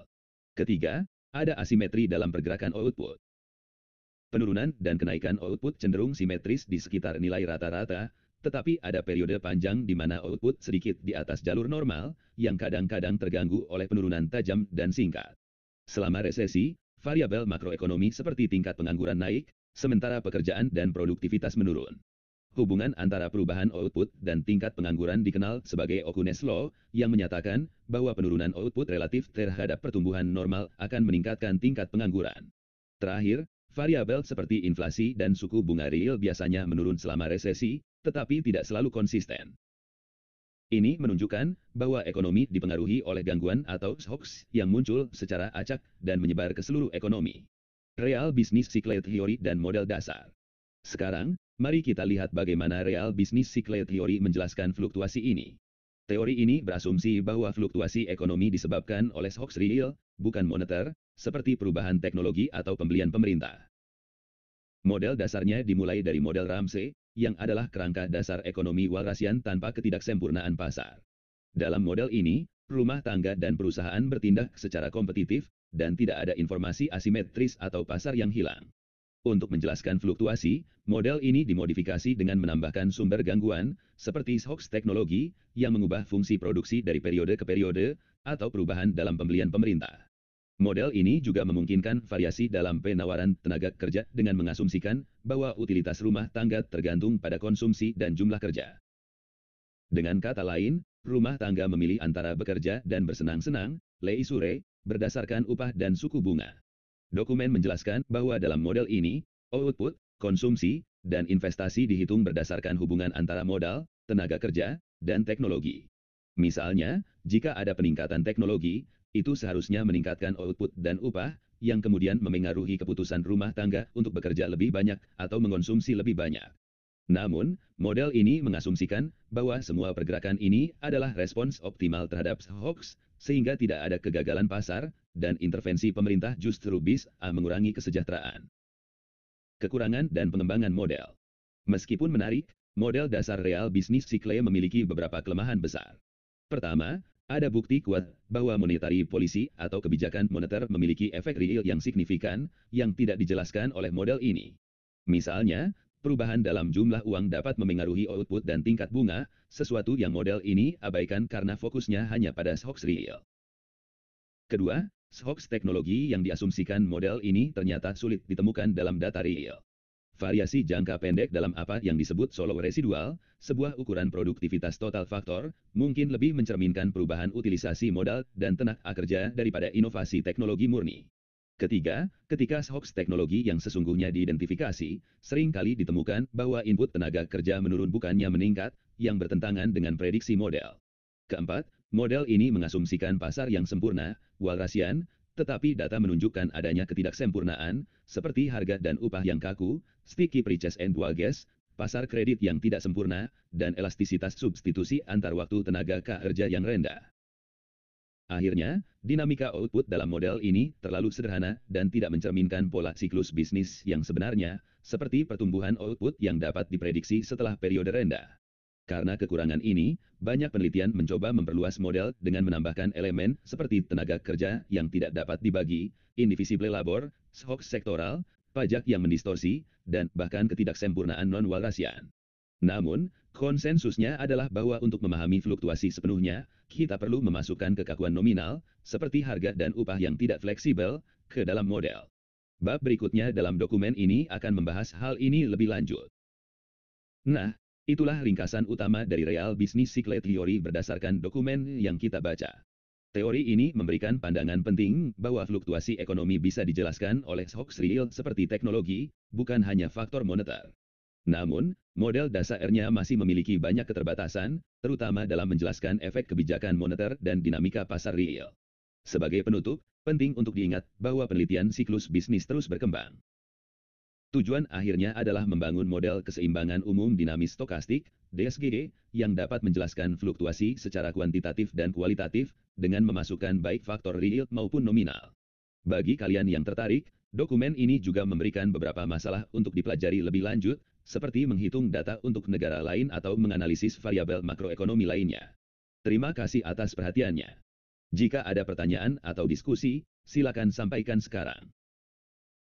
Ketiga, ada asimetri dalam pergerakan output. Penurunan dan kenaikan output cenderung simetris di sekitar nilai rata-rata, tetapi ada periode panjang di mana output sedikit di atas jalur normal, yang kadang-kadang terganggu oleh penurunan tajam dan singkat. Selama resesi, variabel makroekonomi seperti tingkat pengangguran naik, sementara pekerjaan dan produktivitas menurun. Hubungan antara perubahan output dan tingkat pengangguran dikenal sebagai O'Connell's Law, yang menyatakan bahwa penurunan output relatif terhadap pertumbuhan normal akan meningkatkan tingkat pengangguran. Terakhir, variabel seperti inflasi dan suku bunga real biasanya menurun selama resesi, tetapi tidak selalu konsisten. Ini menunjukkan bahwa ekonomi dipengaruhi oleh gangguan atau hoax yang muncul secara acak dan menyebar ke seluruh ekonomi. Real Business Cycle Theory dan model dasar. Sekarang, mari kita lihat bagaimana Real Business Cycle Theory menjelaskan fluktuasi ini. Teori ini berasumsi bahwa fluktuasi ekonomi disebabkan oleh hoax real, bukan moneter, seperti perubahan teknologi atau pembelian pemerintah. Model dasarnya dimulai dari model Ramsey, yang adalah kerangka dasar ekonomi walrasian tanpa ketidaksempurnaan pasar. Dalam model ini, rumah tangga dan perusahaan bertindak secara kompetitif, dan tidak ada informasi asimetris atau pasar yang hilang. Untuk menjelaskan fluktuasi, model ini dimodifikasi dengan menambahkan sumber gangguan, seperti hoax teknologi, yang mengubah fungsi produksi dari periode ke periode, atau perubahan dalam pembelian pemerintah. Model ini juga memungkinkan variasi dalam penawaran tenaga kerja dengan mengasumsikan bahwa utilitas rumah tangga tergantung pada konsumsi dan jumlah kerja. Dengan kata lain, rumah tangga memilih antara bekerja dan bersenang-senang, leisure, berdasarkan upah dan suku bunga. Dokumen menjelaskan bahwa dalam model ini, output, konsumsi, dan investasi dihitung berdasarkan hubungan antara modal, tenaga kerja, dan teknologi. Misalnya, jika ada peningkatan teknologi, itu seharusnya meningkatkan output dan upah, yang kemudian memengaruhi keputusan rumah tangga untuk bekerja lebih banyak atau mengonsumsi lebih banyak. Namun, model ini mengasumsikan bahwa semua pergerakan ini adalah respons optimal terhadap hoax, sehingga tidak ada kegagalan pasar, dan intervensi pemerintah justru bisa mengurangi kesejahteraan. Kekurangan dan pengembangan model. Meskipun menarik, model dasar real bisnis Sikle memiliki beberapa kelemahan besar. Pertama, ada bukti kuat bahwa monetary policy atau kebijakan moneter memiliki efek real yang signifikan yang tidak dijelaskan oleh model ini. Misalnya, perubahan dalam jumlah uang dapat memengaruhi output dan tingkat bunga, sesuatu yang model ini abaikan karena fokusnya hanya pada hoax real. Kedua, hoax teknologi yang diasumsikan model ini ternyata sulit ditemukan dalam data real. Variasi jangka pendek dalam apa yang disebut solo residual, sebuah ukuran produktivitas total faktor, mungkin lebih mencerminkan perubahan utilisasi modal dan tenaga kerja daripada inovasi teknologi murni. Ketiga, ketika hoax teknologi yang sesungguhnya diidentifikasi, sering kali ditemukan bahwa input tenaga kerja menurun bukannya meningkat, yang bertentangan dengan prediksi model. Keempat, model ini mengasumsikan pasar yang sempurna, walrasian, tetapi data menunjukkan adanya ketidaksempurnaan, seperti harga dan upah yang kaku, sticky prices and wages, pasar kredit yang tidak sempurna, dan elastisitas substitusi antar waktu tenaga kerja yang rendah. Akhirnya, dinamika output dalam model ini terlalu sederhana dan tidak mencerminkan pola siklus bisnis yang sebenarnya, seperti pertumbuhan output yang dapat diprediksi setelah periode rendah. Karena kekurangan ini, banyak penelitian mencoba memperluas model dengan menambahkan elemen seperti tenaga kerja yang tidak dapat dibagi, indivisible labor, hoax sektoral, pajak yang mendistorsi, dan bahkan ketidaksempurnaan non-walrasian. Namun, konsensusnya adalah bahwa untuk memahami fluktuasi sepenuhnya, kita perlu memasukkan kekakuan nominal, seperti harga dan upah yang tidak fleksibel, ke dalam model. Bab berikutnya dalam dokumen ini akan membahas hal ini lebih lanjut. Nah, itulah ringkasan utama dari real business cycle theory berdasarkan dokumen yang kita baca. Teori ini memberikan pandangan penting bahwa fluktuasi ekonomi bisa dijelaskan oleh hoax real seperti teknologi, bukan hanya faktor moneter. Namun, model dasarnya masih memiliki banyak keterbatasan, terutama dalam menjelaskan efek kebijakan moneter dan dinamika pasar real. Sebagai penutup, penting untuk diingat bahwa penelitian siklus bisnis terus berkembang. Tujuan akhirnya adalah membangun model keseimbangan umum dinamis stokastik, DSGE, yang dapat menjelaskan fluktuasi secara kuantitatif dan kualitatif, dengan memasukkan baik faktor real maupun nominal. Bagi kalian yang tertarik, dokumen ini juga memberikan beberapa masalah untuk dipelajari lebih lanjut, seperti menghitung data untuk negara lain atau menganalisis variabel makroekonomi lainnya. Terima kasih atas perhatiannya. Jika ada pertanyaan atau diskusi, silakan sampaikan sekarang.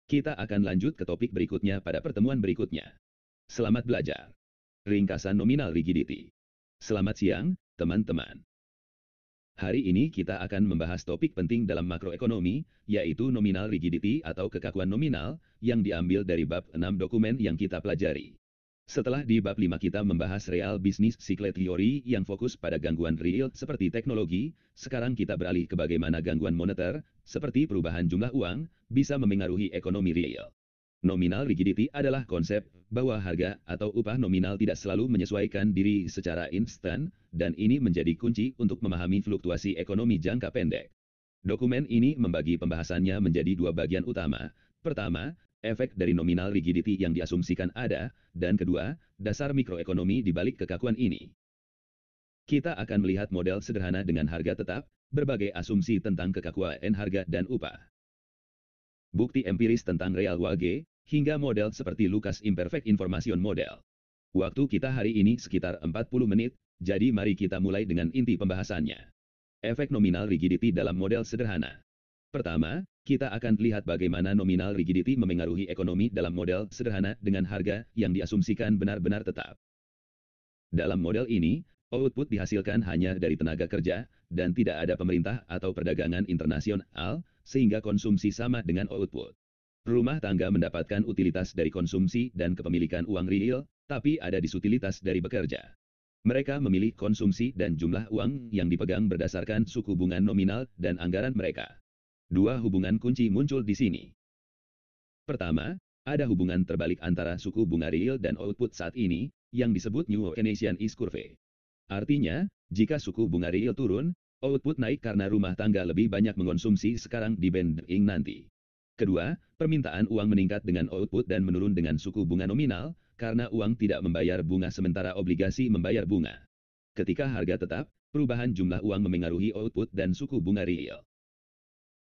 Kita akan lanjut ke topik berikutnya pada pertemuan berikutnya. Selamat belajar. Ringkasan nominal rigidity. Selamat siang, teman-teman. Hari ini kita akan membahas topik penting dalam makroekonomi, yaitu nominal rigidity atau kekakuan nominal, yang diambil dari bab 6 dokumen yang kita pelajari. Setelah di bab 5 kita membahas real business cycle theory yang fokus pada gangguan real seperti teknologi, sekarang kita beralih ke bagaimana gangguan moneter, seperti perubahan jumlah uang, bisa memengaruhi ekonomi real. Nominal rigidity adalah konsep bahwa harga atau upah nominal tidak selalu menyesuaikan diri secara instan, dan ini menjadi kunci untuk memahami fluktuasi ekonomi jangka pendek. Dokumen ini membagi pembahasannya menjadi dua bagian utama. Pertama, efek dari nominal rigidity yang diasumsikan ada, dan kedua, dasar mikroekonomi di balik kekakuan ini. Kita akan melihat model sederhana dengan harga tetap, berbagai asumsi tentang kekakuan harga dan upah. Bukti empiris tentang real wage, hingga model seperti Lucas Imperfect Information Model. Waktu kita hari ini sekitar 40 menit, jadi mari kita mulai dengan inti pembahasannya. Efek nominal rigidity dalam model sederhana. Pertama, kita akan lihat bagaimana nominal rigidity memengaruhi ekonomi dalam model sederhana dengan harga yang diasumsikan benar-benar tetap. Dalam model ini, output dihasilkan hanya dari tenaga kerja, dan tidak ada pemerintah atau perdagangan internasional, sehingga konsumsi sama dengan output. Rumah tangga mendapatkan utilitas dari konsumsi dan kepemilikan uang real, tapi ada disutilitas dari bekerja. Mereka memilih konsumsi dan jumlah uang yang dipegang berdasarkan suku bunga nominal dan anggaran mereka. Dua hubungan kunci muncul di sini. Pertama, ada hubungan terbalik antara suku bunga real dan output saat ini, yang disebut New Keynesian Is Curve. Artinya, jika suku bunga real turun, output naik karena rumah tangga lebih banyak mengonsumsi sekarang dibanding nanti. Kedua, permintaan uang meningkat dengan output dan menurun dengan suku bunga nominal, karena uang tidak membayar bunga sementara obligasi membayar bunga. Ketika harga tetap, perubahan jumlah uang memengaruhi output dan suku bunga real.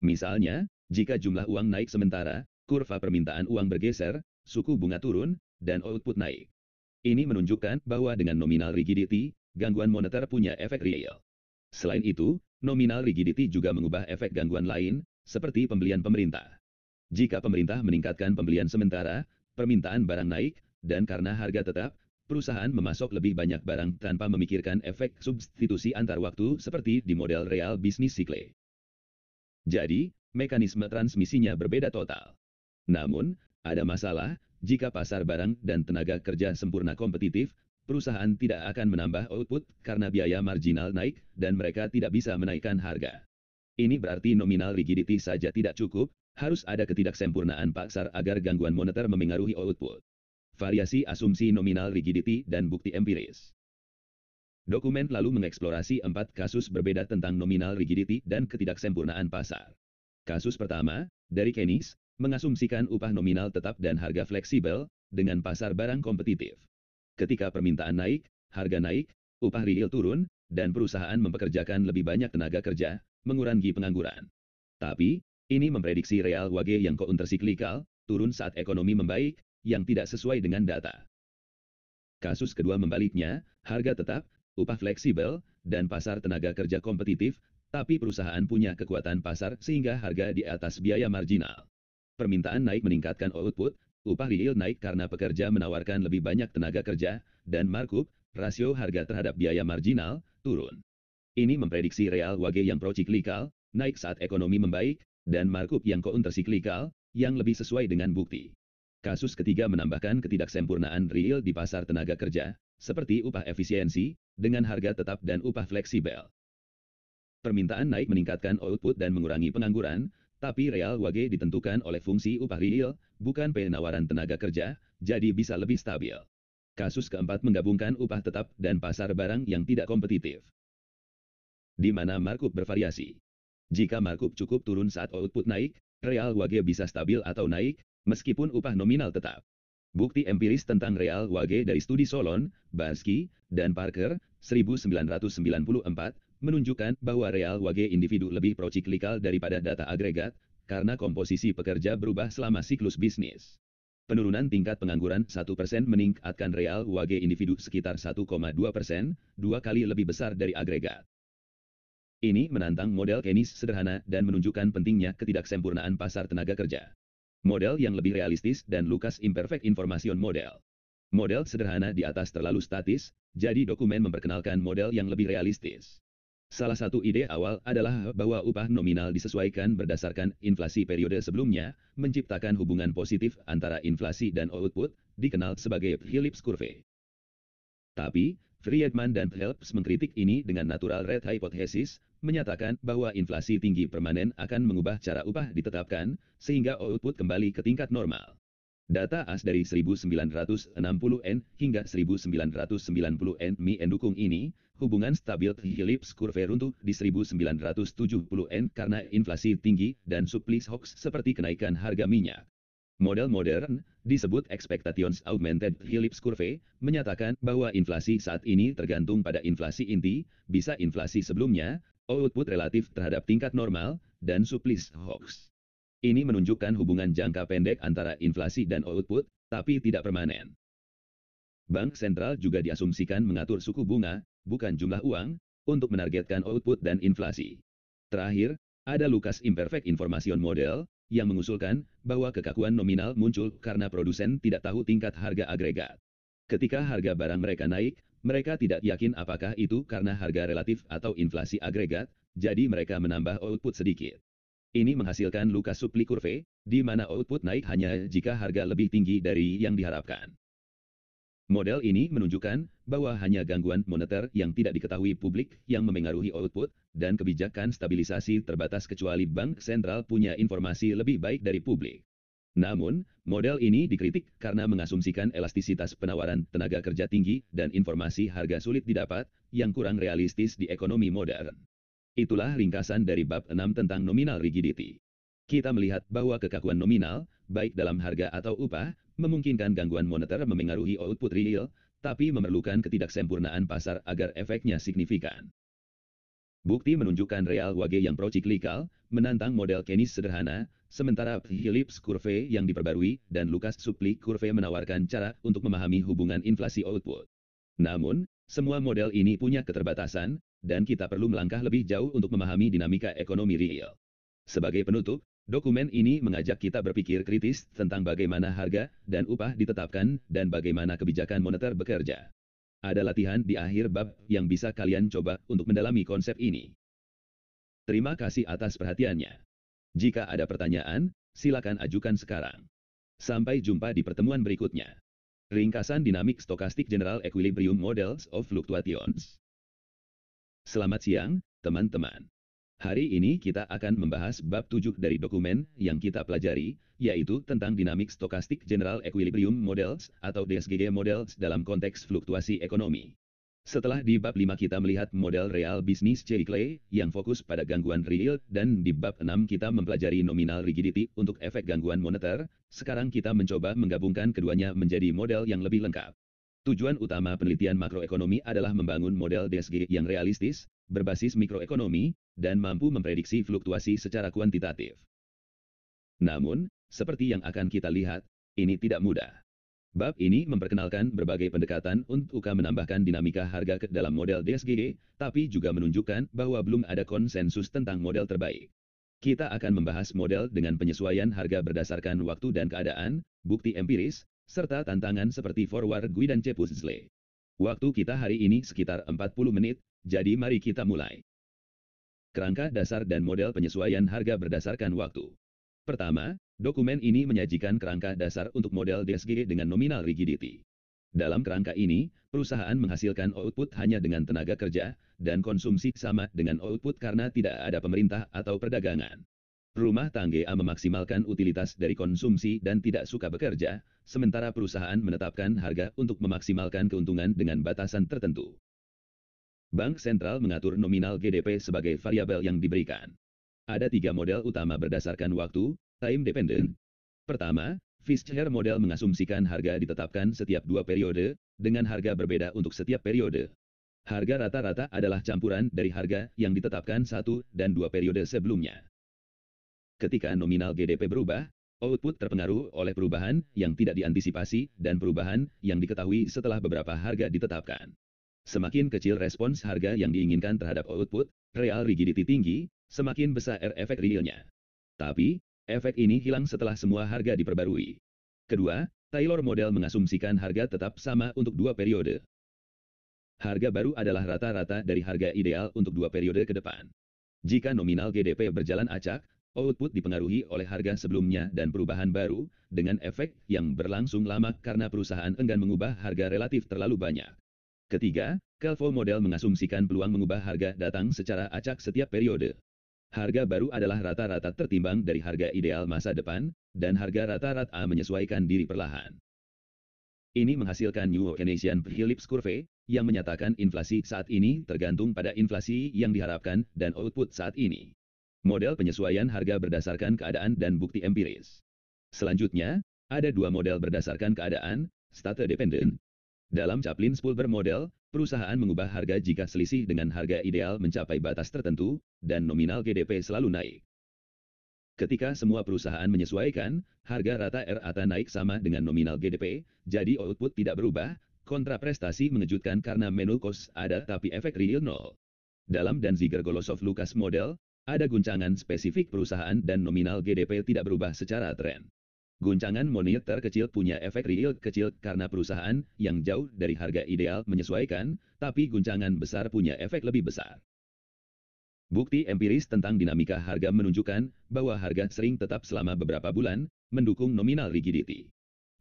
Misalnya, jika jumlah uang naik sementara, kurva permintaan uang bergeser, suku bunga turun, dan output naik. Ini menunjukkan bahwa dengan nominal rigidity, gangguan moneter punya efek real. Selain itu, nominal rigidity juga mengubah efek gangguan lain, seperti pembelian pemerintah. Jika pemerintah meningkatkan pembelian sementara, permintaan barang naik, dan karena harga tetap, perusahaan memasok lebih banyak barang tanpa memikirkan efek substitusi antar waktu seperti di model real bisnis sikle. Jadi, mekanisme transmisinya berbeda total. Namun, ada masalah, jika pasar barang dan tenaga kerja sempurna kompetitif, perusahaan tidak akan menambah output karena biaya marginal naik dan mereka tidak bisa menaikkan harga. Ini berarti nominal rigidity saja tidak cukup, harus ada ketidaksempurnaan pasar agar gangguan moneter memengaruhi output. Variasi asumsi nominal rigidity dan bukti empiris. Dokumen lalu mengeksplorasi 4 kasus berbeda tentang nominal rigidity dan ketidaksempurnaan pasar. Kasus pertama, dari Keynes, mengasumsikan upah nominal tetap dan harga fleksibel, dengan pasar barang kompetitif. Ketika permintaan naik, harga naik, upah real turun, dan perusahaan mempekerjakan lebih banyak tenaga kerja, mengurangi pengangguran. Tapi, ini memprediksi real wage yang countercyclical, turun saat ekonomi membaik, yang tidak sesuai dengan data. Kasus kedua membaliknya, harga tetap, upah fleksibel, dan pasar tenaga kerja kompetitif, tapi perusahaan punya kekuatan pasar sehingga harga di atas biaya marginal. Permintaan naik meningkatkan output, upah real naik karena pekerja menawarkan lebih banyak tenaga kerja, dan markup, rasio harga terhadap biaya marginal, turun. Ini memprediksi real wage yang pro-cyclical, naik saat ekonomi membaik, dan markup yang counter-cyclical, yang lebih sesuai dengan bukti. Kasus ketiga menambahkan ketidaksempurnaan real di pasar tenaga kerja, seperti upah efisiensi, dengan harga tetap dan upah fleksibel. Permintaan naik meningkatkan output dan mengurangi pengangguran, tapi real wage ditentukan oleh fungsi upah real, bukan penawaran tenaga kerja, jadi bisa lebih stabil. Kasus keempat menggabungkan upah tetap dan pasar barang yang tidak kompetitif, di mana markup bervariasi. Jika markup cukup turun saat output naik, real wage bisa stabil atau naik, meskipun upah nominal tetap. Bukti empiris tentang real wage dari studi Solon, Barsky, dan Parker, 1994, menunjukkan bahwa real wage individu lebih pro-cyclical daripada data agregat, karena komposisi pekerja berubah selama siklus bisnis. Penurunan tingkat pengangguran 1% meningkatkan real wage individu sekitar 1,2%, 2 kali lebih besar dari agregat. Ini menantang model Keynes sederhana dan menunjukkan pentingnya ketidaksempurnaan pasar tenaga kerja. Model yang lebih realistis dan Lucas Imperfect Information Model. Model sederhana di atas terlalu statis, jadi dokumen memperkenalkan model yang lebih realistis. Salah satu ide awal adalah bahwa upah nominal disesuaikan berdasarkan inflasi periode sebelumnya, menciptakan hubungan positif antara inflasi dan output, dikenal sebagai Phillips Curve. Tapi, Friedman dan Phelps mengkritik ini dengan natural rate hypothesis, menyatakan bahwa inflasi tinggi permanen akan mengubah cara upah ditetapkan, sehingga output kembali ke tingkat normal. Data AS dari 1960N hingga 1990N mendukung ini, hubungan stabil Phillips Curve runtuh di 1970N karena inflasi tinggi dan supply hoax seperti kenaikan harga minyak. Model modern, disebut expectations augmented Phillips Curve, menyatakan bahwa inflasi saat ini tergantung pada inflasi inti, bisa inflasi sebelumnya, output relatif terhadap tingkat normal, dan supply hoax. Ini menunjukkan hubungan jangka pendek antara inflasi dan output, tapi tidak permanen. Bank sentral juga diasumsikan mengatur suku bunga, bukan jumlah uang, untuk menargetkan output dan inflasi. Terakhir, ada Lucas Imperfect Information Model, yang mengusulkan bahwa kekakuan nominal muncul karena produsen tidak tahu tingkat harga agregat. Ketika harga barang mereka naik, mereka tidak yakin apakah itu karena harga relatif atau inflasi agregat, jadi mereka menambah output sedikit. Ini menghasilkan Lucas Supply Curve, di mana output naik hanya jika harga lebih tinggi dari yang diharapkan. Model ini menunjukkan bahwa hanya gangguan moneter yang tidak diketahui publik yang memengaruhi output, dan kebijakan stabilisasi terbatas kecuali bank sentral punya informasi lebih baik dari publik. Namun, model ini dikritik karena mengasumsikan elastisitas penawaran tenaga kerja tinggi dan informasi harga sulit didapat, yang kurang realistis di ekonomi modern. Itulah ringkasan dari bab 6 tentang nominal rigidity. Kita melihat bahwa kekakuan nominal, baik dalam harga atau upah, memungkinkan gangguan moneter memengaruhi output real, tapi memerlukan ketidaksempurnaan pasar agar efeknya signifikan. Bukti menunjukkan real wage yang pro-ciklikal, menantang model Keynes sederhana, sementara Phillips Curve yang diperbarui dan Lucas Supply Curve menawarkan cara untuk memahami hubungan inflasi output. Namun, semua model ini punya keterbatasan, dan kita perlu melangkah lebih jauh untuk memahami dinamika ekonomi real. Sebagai penutup, dokumen ini mengajak kita berpikir kritis tentang bagaimana harga dan upah ditetapkan dan bagaimana kebijakan moneter bekerja. Ada latihan di akhir bab yang bisa kalian coba untuk mendalami konsep ini. Terima kasih atas perhatiannya. Jika ada pertanyaan, silakan ajukan sekarang. Sampai jumpa di pertemuan berikutnya. Ringkasan Dinamik Stochastic General Equilibrium Models of Fluctuations. Selamat siang, teman-teman. Hari ini kita akan membahas bab 7 dari dokumen yang kita pelajari, yaitu tentang Dynamic Stochastic General Equilibrium Models atau DSGE Models dalam konteks fluktuasi ekonomi. Setelah di bab 5 kita melihat model real bisnis cycle yang fokus pada gangguan real dan di bab 6 kita mempelajari nominal rigidity untuk efek gangguan moneter, sekarang kita mencoba menggabungkan keduanya menjadi model yang lebih lengkap. Tujuan utama penelitian makroekonomi adalah membangun model DSG yang realistis, berbasis mikroekonomi, dan mampu memprediksi fluktuasi secara kuantitatif. Namun, seperti yang akan kita lihat, ini tidak mudah. Bab ini memperkenalkan berbagai pendekatan untuk menambahkan dinamika harga ke dalam model DSG, tapi juga menunjukkan bahwa belum ada konsensus tentang model terbaik. Kita akan membahas model dengan penyesuaian harga berdasarkan waktu dan keadaan, bukti empiris, serta tantangan seperti forward GUI dan C++. Waktu kita hari ini sekitar 40 menit, jadi mari kita mulai. Kerangka dasar dan model penyesuaian harga berdasarkan waktu. Pertama, dokumen ini menyajikan kerangka dasar untuk model DSG dengan nominal rigidity. Dalam kerangka ini, perusahaan menghasilkan output hanya dengan tenaga kerja, dan konsumsi sama dengan output karena tidak ada pemerintah atau perdagangan. Rumah tangga memaksimalkan utilitas dari konsumsi dan tidak suka bekerja, sementara perusahaan menetapkan harga untuk memaksimalkan keuntungan dengan batasan tertentu. Bank sentral mengatur nominal GDP sebagai variabel yang diberikan. Ada 3 model utama berdasarkan waktu, time dependent. Pertama, Fischer model mengasumsikan harga ditetapkan setiap 2 periode, dengan harga berbeda untuk setiap periode. Harga rata-rata adalah campuran dari harga yang ditetapkan 1 dan 2 periode sebelumnya. Ketika nominal GDP berubah, output terpengaruh oleh perubahan yang tidak diantisipasi dan perubahan yang diketahui setelah beberapa harga ditetapkan. Semakin kecil respons harga yang diinginkan terhadap output, real rigidity tinggi, semakin besar efek realnya. Tapi, efek ini hilang setelah semua harga diperbarui. Kedua, Taylor model mengasumsikan harga tetap sama untuk 2 periode. Harga baru adalah rata-rata dari harga ideal untuk 2 periode ke depan. Jika nominal GDP berjalan acak, output dipengaruhi oleh harga sebelumnya dan perubahan baru, dengan efek yang berlangsung lama karena perusahaan enggan mengubah harga relatif terlalu banyak. Ketiga, Calvo model mengasumsikan peluang mengubah harga datang secara acak setiap periode. Harga baru adalah rata-rata tertimbang dari harga ideal masa depan, dan harga rata-rata menyesuaikan diri perlahan. Ini menghasilkan New Keynesian Phillips Curve, yang menyatakan inflasi saat ini tergantung pada inflasi yang diharapkan dan output saat ini. Model penyesuaian harga berdasarkan keadaan dan bukti empiris. Selanjutnya, ada 2 model berdasarkan keadaan, state dependent. Dalam Chaplin-Spulber model, perusahaan mengubah harga jika selisih dengan harga ideal mencapai batas tertentu, dan nominal GDP selalu naik. Ketika semua perusahaan menyesuaikan, harga rata rata naik sama dengan nominal GDP, jadi output tidak berubah, kontraprestasi mengejutkan karena menu cost ada tapi efek real nol. Dalam Danziger-Golosov Lucas model, ada guncangan spesifik perusahaan dan nominal GDP tidak berubah secara tren. Guncangan moneter kecil punya efek real kecil karena perusahaan yang jauh dari harga ideal menyesuaikan, tapi guncangan besar punya efek lebih besar. Bukti empiris tentang dinamika harga menunjukkan bahwa harga sering tetap selama beberapa bulan, mendukung nominal rigidity.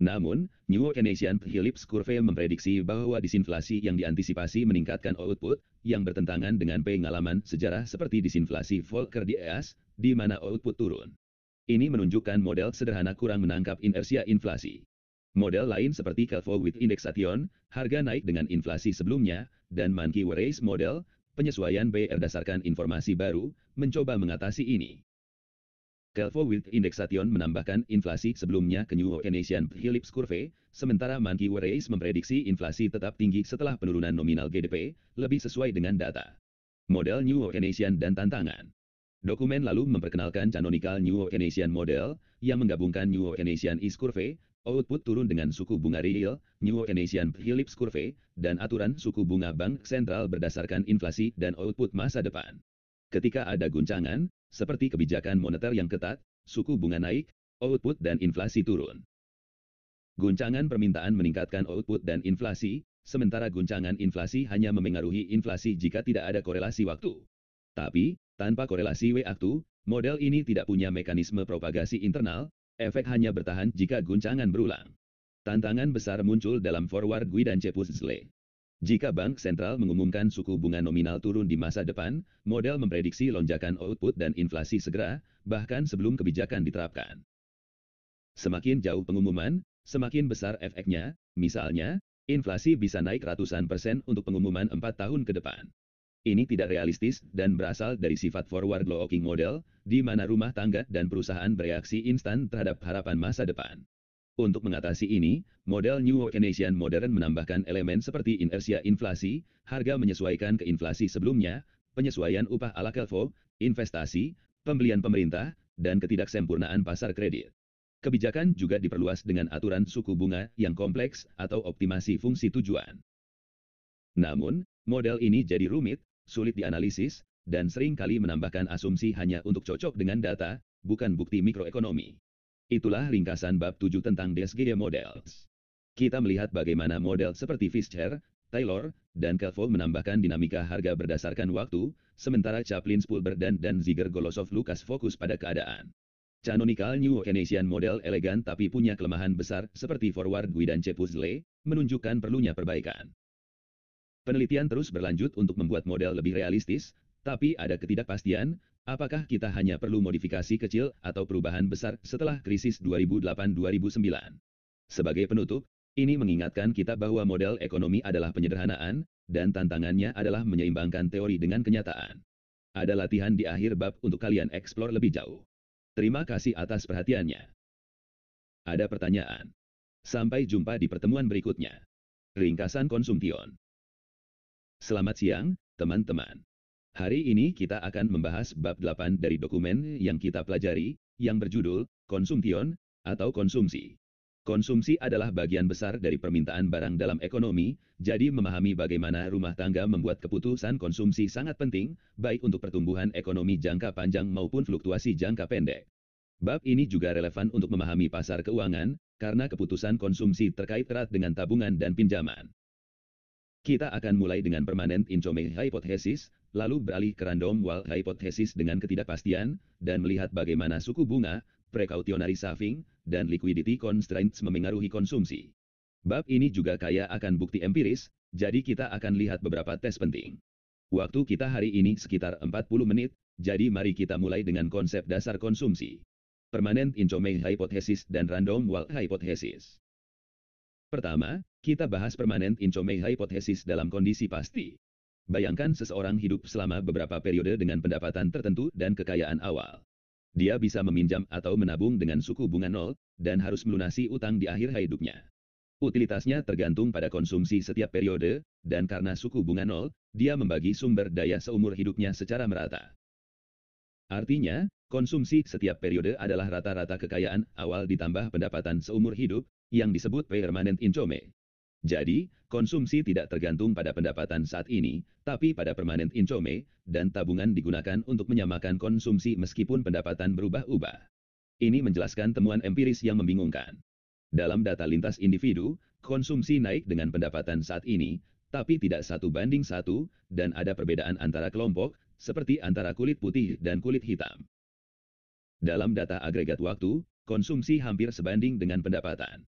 Namun, New Keynesian Phillips Curve memprediksi bahwa disinflasi yang diantisipasi meningkatkan output, yang bertentangan dengan pengalaman sejarah seperti disinflasi Volcker di EAS, di mana output turun. Ini menunjukkan model sederhana kurang menangkap inersia inflasi. Model lain seperti Calvo with indexation, harga naik dengan inflasi sebelumnya, dan Mankiw-Race model, penyesuaian BR berdasarkan informasi baru, mencoba mengatasi ini. Kelvo with Indexation menambahkan inflasi sebelumnya ke New Keynesian Phillips Curve, sementara Monkey Race memprediksi inflasi tetap tinggi setelah penurunan nominal GDP, lebih sesuai dengan data. Model New Keynesian dan tantangan. Dokumen lalu memperkenalkan canonical New Keynesian model, yang menggabungkan New Keynesian is Curve, output turun dengan suku bunga real, New Keynesian Phillips Curve, dan aturan suku bunga bank sentral berdasarkan inflasi dan output masa depan. Ketika ada guncangan, seperti kebijakan moneter yang ketat, suku bunga naik, output dan inflasi turun. Guncangan permintaan meningkatkan output dan inflasi, sementara guncangan inflasi hanya memengaruhi inflasi jika tidak ada korelasi waktu. Tapi, tanpa korelasi waktu, model ini tidak punya mekanisme propagasi internal, efek hanya bertahan jika guncangan berulang. Tantangan besar muncul dalam forward guidance puzzle. Jika bank sentral mengumumkan suku bunga nominal turun di masa depan, model memprediksi lonjakan output dan inflasi segera, bahkan sebelum kebijakan diterapkan. Semakin jauh pengumuman, semakin besar efeknya, misalnya, inflasi bisa naik ratusan persen untuk pengumuman 4 tahun ke depan. Ini tidak realistis dan berasal dari sifat forward-looking model, di mana rumah tangga dan perusahaan bereaksi instan terhadap harapan masa depan. Untuk mengatasi ini, model New Keynesian modern menambahkan elemen seperti inersia inflasi, harga menyesuaikan ke inflasi sebelumnya, penyesuaian upah ala Kelvo, investasi, pembelian pemerintah, dan ketidaksempurnaan pasar kredit. Kebijakan juga diperluas dengan aturan suku bunga yang kompleks atau optimasi fungsi tujuan. Namun, model ini jadi rumit, sulit dianalisis, dan sering kali menambahkan asumsi hanya untuk cocok dengan data, bukan bukti mikroekonomi. Itulah ringkasan bab 7 tentang DSGE Models. Kita melihat bagaimana model seperti Fischer, Taylor, dan Kelvo menambahkan dinamika harga berdasarkan waktu, sementara Chaplin Spulber dan Ziger Golosov Lucas fokus pada keadaan. Canonical New Keynesian model elegan tapi punya kelemahan besar seperti forward guidance puzzle, menunjukkan perlunya perbaikan. Penelitian terus berlanjut untuk membuat model lebih realistis, tapi ada ketidakpastian. Apakah kita hanya perlu modifikasi kecil atau perubahan besar setelah krisis 2008-2009? Sebagai penutup, ini mengingatkan kita bahwa model ekonomi adalah penyederhanaan, dan tantangannya adalah menyeimbangkan teori dengan kenyataan. Ada latihan di akhir bab untuk kalian eksplor lebih jauh. Terima kasih atas perhatiannya. Ada pertanyaan? Sampai jumpa di pertemuan berikutnya. Ringkasan konsumtion. Selamat siang, teman-teman. Hari ini kita akan membahas bab 8 dari dokumen yang kita pelajari, yang berjudul, Konsumtion, atau konsumsi. Konsumsi adalah bagian besar dari permintaan barang dalam ekonomi, jadi memahami bagaimana rumah tangga membuat keputusan konsumsi sangat penting, baik untuk pertumbuhan ekonomi jangka panjang maupun fluktuasi jangka pendek. Bab ini juga relevan untuk memahami pasar keuangan, karena keputusan konsumsi terkait erat dengan tabungan dan pinjaman. Kita akan mulai dengan permanent income hypothesis, lalu beralih ke random wallet hypothesis dengan ketidakpastian, dan melihat bagaimana suku bunga, precautionary saving, dan liquidity constraints memengaruhi konsumsi. Bab ini juga kaya akan bukti empiris, jadi kita akan lihat beberapa tes penting. Waktu kita hari ini sekitar 40 menit, jadi mari kita mulai dengan konsep dasar konsumsi. Permanent income hypothesis dan random wallet hypothesis. Pertama, kita bahas permanent income hypothesis dalam kondisi pasti. Bayangkan seseorang hidup selama beberapa periode dengan pendapatan tertentu dan kekayaan awal. Dia bisa meminjam atau menabung dengan suku bunga 0, dan harus melunasi utang di akhir hidupnya. Utilitasnya tergantung pada konsumsi setiap periode, dan karena suku bunga 0, dia membagi sumber daya seumur hidupnya secara merata. Artinya, konsumsi setiap periode adalah rata-rata kekayaan awal ditambah pendapatan seumur hidup, yang disebut permanent income. Jadi, konsumsi tidak tergantung pada pendapatan saat ini, tapi pada permanent income, dan tabungan digunakan untuk menyamakan konsumsi meskipun pendapatan berubah-ubah. Ini menjelaskan temuan empiris yang membingungkan. Dalam data lintas individu, konsumsi naik dengan pendapatan saat ini, tapi tidak 1:1, dan ada perbedaan antara kelompok, seperti antara kulit putih dan kulit hitam. Dalam data agregat waktu, konsumsi hampir sebanding dengan pendapatan.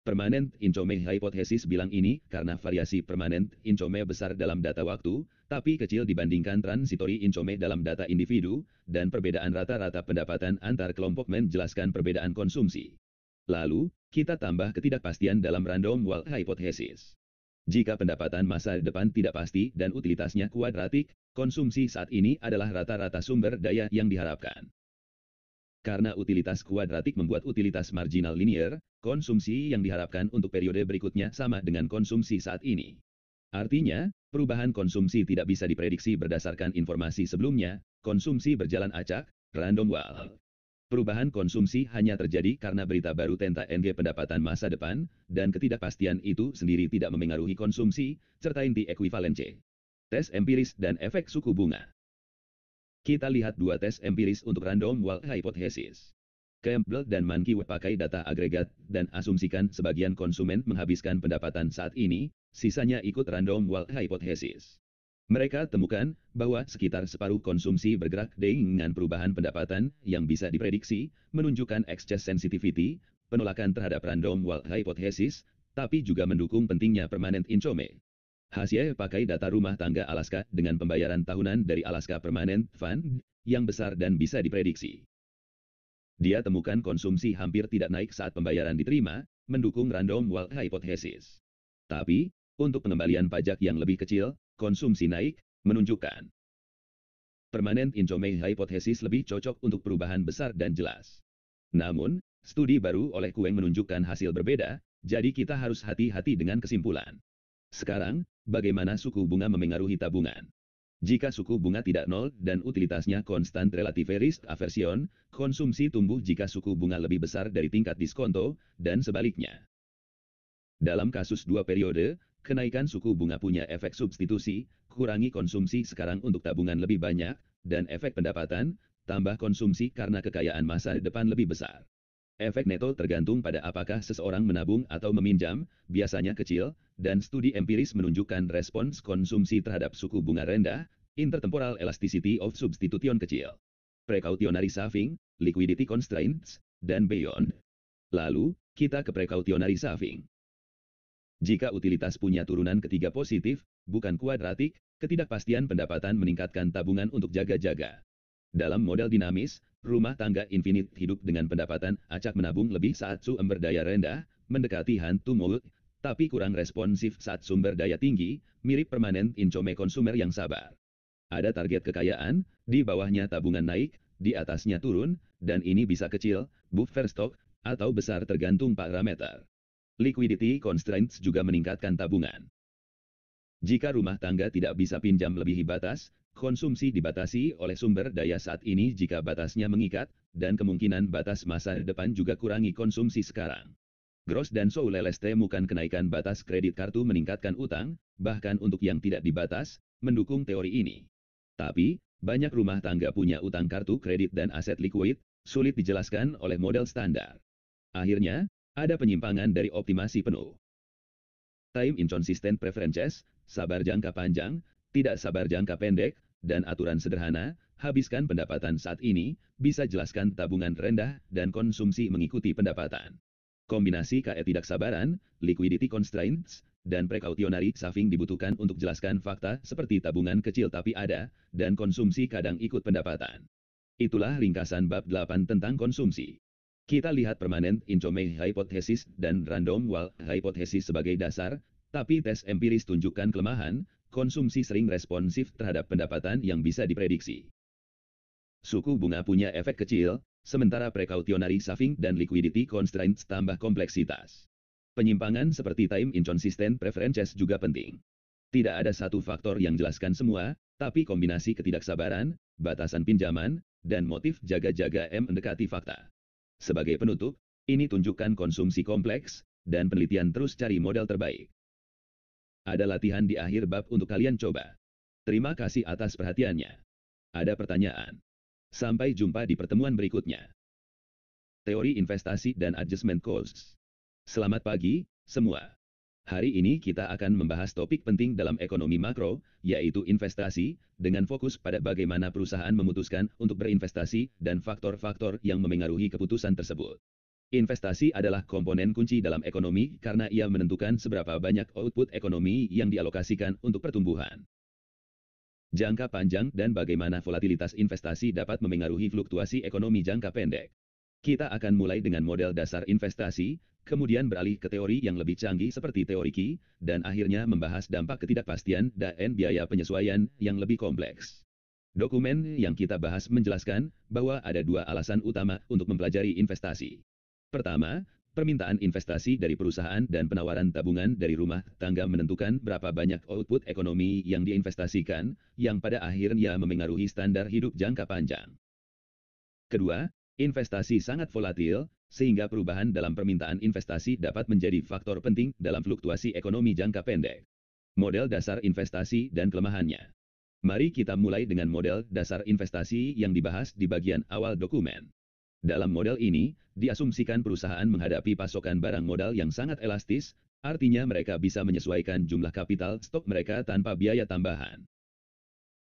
Permanent income hypothesis bilang ini karena variasi permanent income besar dalam data waktu, tapi kecil dibandingkan transitory income dalam data individu, dan perbedaan rata-rata pendapatan antar kelompok menjelaskan perbedaan konsumsi. Lalu, kita tambah ketidakpastian dalam random wallet hypothesis. Jika pendapatan masa depan tidak pasti dan utilitasnya kuadratik, konsumsi saat ini adalah rata-rata sumber daya yang diharapkan. Karena utilitas kuadratik membuat utilitas marginal linear, konsumsi yang diharapkan untuk periode berikutnya sama dengan konsumsi saat ini. Artinya, perubahan konsumsi tidak bisa diprediksi berdasarkan informasi sebelumnya, konsumsi berjalan acak, random walk. Perubahan konsumsi hanya terjadi karena berita baru tentang NG pendapatan masa depan, dan ketidakpastian itu sendiri tidak memengaruhi konsumsi, serta inti ekuivalen C. Tes empiris dan efek suku bunga. Kita lihat dua tes empiris untuk random walk hypothesis. Campbell dan Mankiw pakai data agregat dan asumsikan sebagian konsumen menghabiskan pendapatan saat ini, sisanya ikut random walk hypothesis. Mereka temukan bahwa sekitar separuh konsumsi bergerak dengan perubahan pendapatan yang bisa diprediksi, menunjukkan excess sensitivity, penolakan terhadap random walk hypothesis, tapi juga mendukung pentingnya permanent income. Hasil pakai data rumah tangga Alaska dengan pembayaran tahunan dari Alaska Permanent Fund yang besar dan bisa diprediksi. Dia temukan konsumsi hampir tidak naik saat pembayaran diterima, mendukung random walk hypothesis. Tapi, untuk pengembalian pajak yang lebih kecil, konsumsi naik, menunjukkan permanent income hypothesis lebih cocok untuk perubahan besar dan jelas. Namun, studi baru oleh Kueng menunjukkan hasil berbeda, jadi kita harus hati-hati dengan kesimpulan. Sekarang, bagaimana suku bunga memengaruhi tabungan? Jika suku bunga tidak nol dan utilitasnya konstan relative risk aversion, konsumsi tumbuh jika suku bunga lebih besar dari tingkat diskonto, dan sebaliknya. Dalam kasus dua periode, kenaikan suku bunga punya efek substitusi, kurangi konsumsi sekarang untuk tabungan lebih banyak, dan efek pendapatan, tambah konsumsi karena kekayaan masa depan lebih besar. Efek neto tergantung pada apakah seseorang menabung atau meminjam, biasanya kecil, dan studi empiris menunjukkan respons konsumsi terhadap suku bunga rendah, intertemporal elasticity of substitution kecil, precautionary saving, liquidity constraints, dan beyond. Lalu, kita ke precautionary saving. Jika utilitas punya turunan ketiga positif, bukan kuadratik, ketidakpastian pendapatan meningkatkan tabungan untuk jaga-jaga. Dalam model dinamis, rumah tangga infinite hidup dengan pendapatan acak menabung lebih saat sumber daya rendah, mendekati hantu mulut, tapi kurang responsif saat sumber daya tinggi, mirip permanent income konsumer yang sabar. Ada target kekayaan, di bawahnya tabungan naik, di atasnya turun, dan ini bisa kecil, buffer stock, atau besar tergantung parameter. Liquidity constraints juga meningkatkan tabungan. Jika rumah tangga tidak bisa pinjam melebihi batas, konsumsi dibatasi oleh sumber daya saat ini jika batasnya mengikat, dan kemungkinan batas masa depan juga kurangi konsumsi sekarang. Gross dan Souleles temukan kenaikan batas kredit kartu meningkatkan utang, bahkan untuk yang tidak dibatas, mendukung teori ini. Tapi, banyak rumah tangga punya utang kartu kredit dan aset likuid, sulit dijelaskan oleh model standar. Akhirnya, ada penyimpangan dari optimasi penuh. Time inconsistent preferences, sabar jangka panjang, tidak sabar jangka pendek, dan aturan sederhana, habiskan pendapatan saat ini, bisa jelaskan tabungan rendah dan konsumsi mengikuti pendapatan. Kombinasi ketidaksabaran, liquidity constraints, dan precautionary saving dibutuhkan untuk jelaskan fakta seperti tabungan kecil tapi ada, dan konsumsi kadang ikut pendapatan. Itulah ringkasan bab 8 tentang konsumsi. Kita lihat permanent income hypothesis dan random walk hypothesis sebagai dasar, tapi tes empiris tunjukkan kelemahan, konsumsi sering responsif terhadap pendapatan yang bisa diprediksi. Suku bunga punya efek kecil, sementara precautionary saving dan liquidity constraints tambah kompleksitas. Penyimpangan seperti time inconsistent preferences juga penting. Tidak ada satu faktor yang jelaskan semua, tapi kombinasi ketidaksabaran, batasan pinjaman, dan motif jaga-jaga mendekati fakta. Sebagai penutup, ini tunjukkan konsumsi kompleks, dan penelitian terus cari model terbaik. Ada latihan di akhir bab untuk kalian coba. Terima kasih atas perhatiannya. Ada pertanyaan? Sampai jumpa di pertemuan berikutnya. Teori investasi dan adjustment costs. Selamat pagi, semua. Hari ini kita akan membahas topik penting dalam ekonomi makro, yaitu investasi, dengan fokus pada bagaimana perusahaan memutuskan untuk berinvestasi dan faktor-faktor yang memengaruhi keputusan tersebut. Investasi adalah komponen kunci dalam ekonomi karena ia menentukan seberapa banyak output ekonomi yang dialokasikan untuk pertumbuhan jangka panjang dan bagaimana volatilitas investasi dapat memengaruhi fluktuasi ekonomi jangka pendek. Kita akan mulai dengan model dasar investasi, kemudian beralih ke teori yang lebih canggih seperti teori Qi, dan akhirnya membahas dampak ketidakpastian dan biaya penyesuaian yang lebih kompleks. Dokumen yang kita bahas menjelaskan bahwa ada dua alasan utama untuk mempelajari investasi. Pertama, permintaan investasi dari perusahaan dan penawaran tabungan dari rumah tangga menentukan berapa banyak output ekonomi yang diinvestasikan, yang pada akhirnya memengaruhi standar hidup jangka panjang. Kedua, investasi sangat volatil, sehingga perubahan dalam permintaan investasi dapat menjadi faktor penting dalam fluktuasi ekonomi jangka pendek. Model dasar investasi dan kelemahannya. Mari kita mulai dengan model dasar investasi yang dibahas di bagian awal dokumen. Dalam model ini, diasumsikan perusahaan menghadapi pasokan barang modal yang sangat elastis, artinya mereka bisa menyesuaikan jumlah kapital stok mereka tanpa biaya tambahan.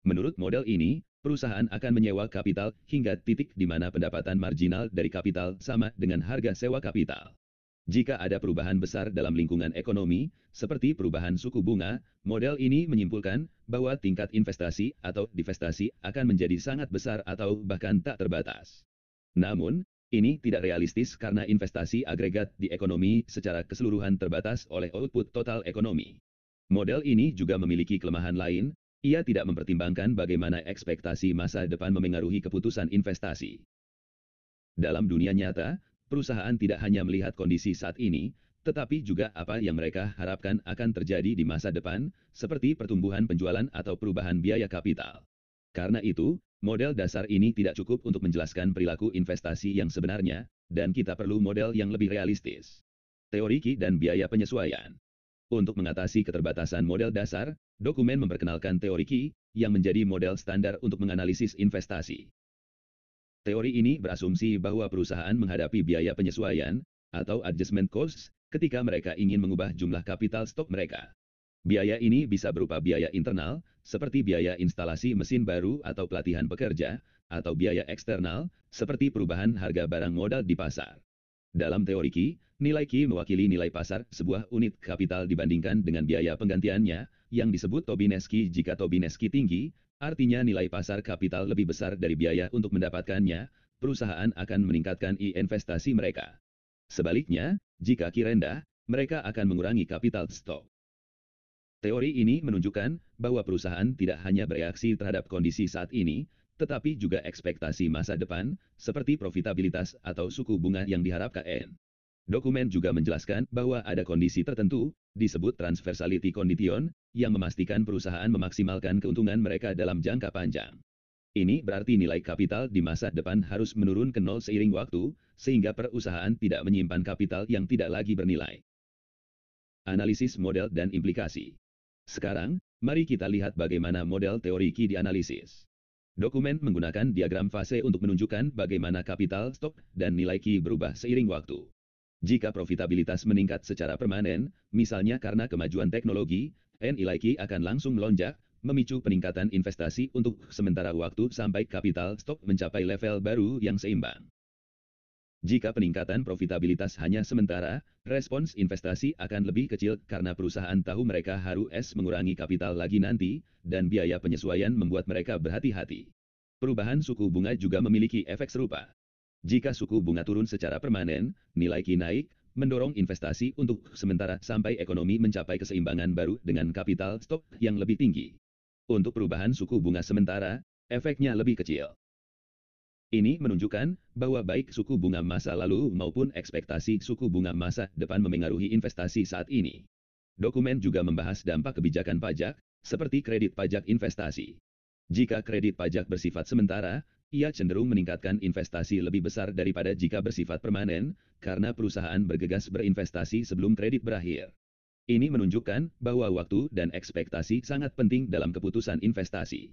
Menurut model ini, perusahaan akan menyewa kapital hingga titik di mana pendapatan marginal dari kapital sama dengan harga sewa kapital. Jika ada perubahan besar dalam lingkungan ekonomi, seperti perubahan suku bunga, model ini menyimpulkan bahwa tingkat investasi atau divestasi akan menjadi sangat besar atau bahkan tak terbatas. Namun, ini tidak realistis karena investasi agregat di ekonomi secara keseluruhan terbatas oleh output total ekonomi. Model ini juga memiliki kelemahan lain, ia tidak mempertimbangkan bagaimana ekspektasi masa depan memengaruhi keputusan investasi. Dalam dunia nyata, perusahaan tidak hanya melihat kondisi saat ini, tetapi juga apa yang mereka harapkan akan terjadi di masa depan, seperti pertumbuhan penjualan atau perubahan biaya kapital. Karena itu, model dasar ini tidak cukup untuk menjelaskan perilaku investasi yang sebenarnya, dan kita perlu model yang lebih realistis. Teori Ki dan biaya penyesuaian. Untuk mengatasi keterbatasan model dasar, dokumen memperkenalkan teori Ki, yang menjadi model standar untuk menganalisis investasi. Teori ini berasumsi bahwa perusahaan menghadapi biaya penyesuaian, atau adjustment costs, ketika mereka ingin mengubah jumlah kapital stok mereka. Biaya ini bisa berupa biaya internal, seperti biaya instalasi mesin baru atau pelatihan pekerja, atau biaya eksternal, seperti perubahan harga barang modal di pasar. Dalam teori Ki, nilai Ki mewakili nilai pasar sebuah unit kapital dibandingkan dengan biaya penggantiannya, yang disebut Tobineski. Jika Tobineski tinggi, artinya nilai pasar kapital lebih besar dari biaya untuk mendapatkannya, perusahaan akan meningkatkan investasi mereka. Sebaliknya, jika Ki rendah, mereka akan mengurangi kapital stok. Teori ini menunjukkan bahwa perusahaan tidak hanya bereaksi terhadap kondisi saat ini, tetapi juga ekspektasi masa depan, seperti profitabilitas atau suku bunga yang diharapkan. Dokumen juga menjelaskan bahwa ada kondisi tertentu, disebut transversality condition, yang memastikan perusahaan memaksimalkan keuntungan mereka dalam jangka panjang. Ini berarti nilai kapital di masa depan harus menurun ke nol seiring waktu, sehingga perusahaan tidak menyimpan kapital yang tidak lagi bernilai. Analisis model dan implikasi. Sekarang, mari kita lihat bagaimana model teori Ki dianalisis. Dokumen menggunakan diagram fase untuk menunjukkan bagaimana kapital stok dan nilai Ki berubah seiring waktu. Jika profitabilitas meningkat secara permanen, misalnya karena kemajuan teknologi, nilai Ki akan langsung melonjak, memicu peningkatan investasi untuk sementara waktu sampai kapital stok mencapai level baru yang seimbang. Jika peningkatan profitabilitas hanya sementara, respons investasi akan lebih kecil karena perusahaan tahu mereka harus mengurangi kapital lagi nanti, dan biaya penyesuaian membuat mereka berhati-hati. Perubahan suku bunga juga memiliki efek serupa. Jika suku bunga turun secara permanen, nilai Ki naik, mendorong investasi untuk sementara sampai ekonomi mencapai keseimbangan baru dengan kapital stok yang lebih tinggi. Untuk perubahan suku bunga sementara, efeknya lebih kecil. Ini menunjukkan bahwa baik suku bunga masa lalu maupun ekspektasi suku bunga masa depan memengaruhi investasi saat ini. Dokumen juga membahas dampak kebijakan pajak, seperti kredit pajak investasi. Jika kredit pajak bersifat sementara, ia cenderung meningkatkan investasi lebih besar daripada jika bersifat permanen, karena perusahaan bergegas berinvestasi sebelum kredit berakhir. Ini menunjukkan bahwa waktu dan ekspektasi sangat penting dalam keputusan investasi.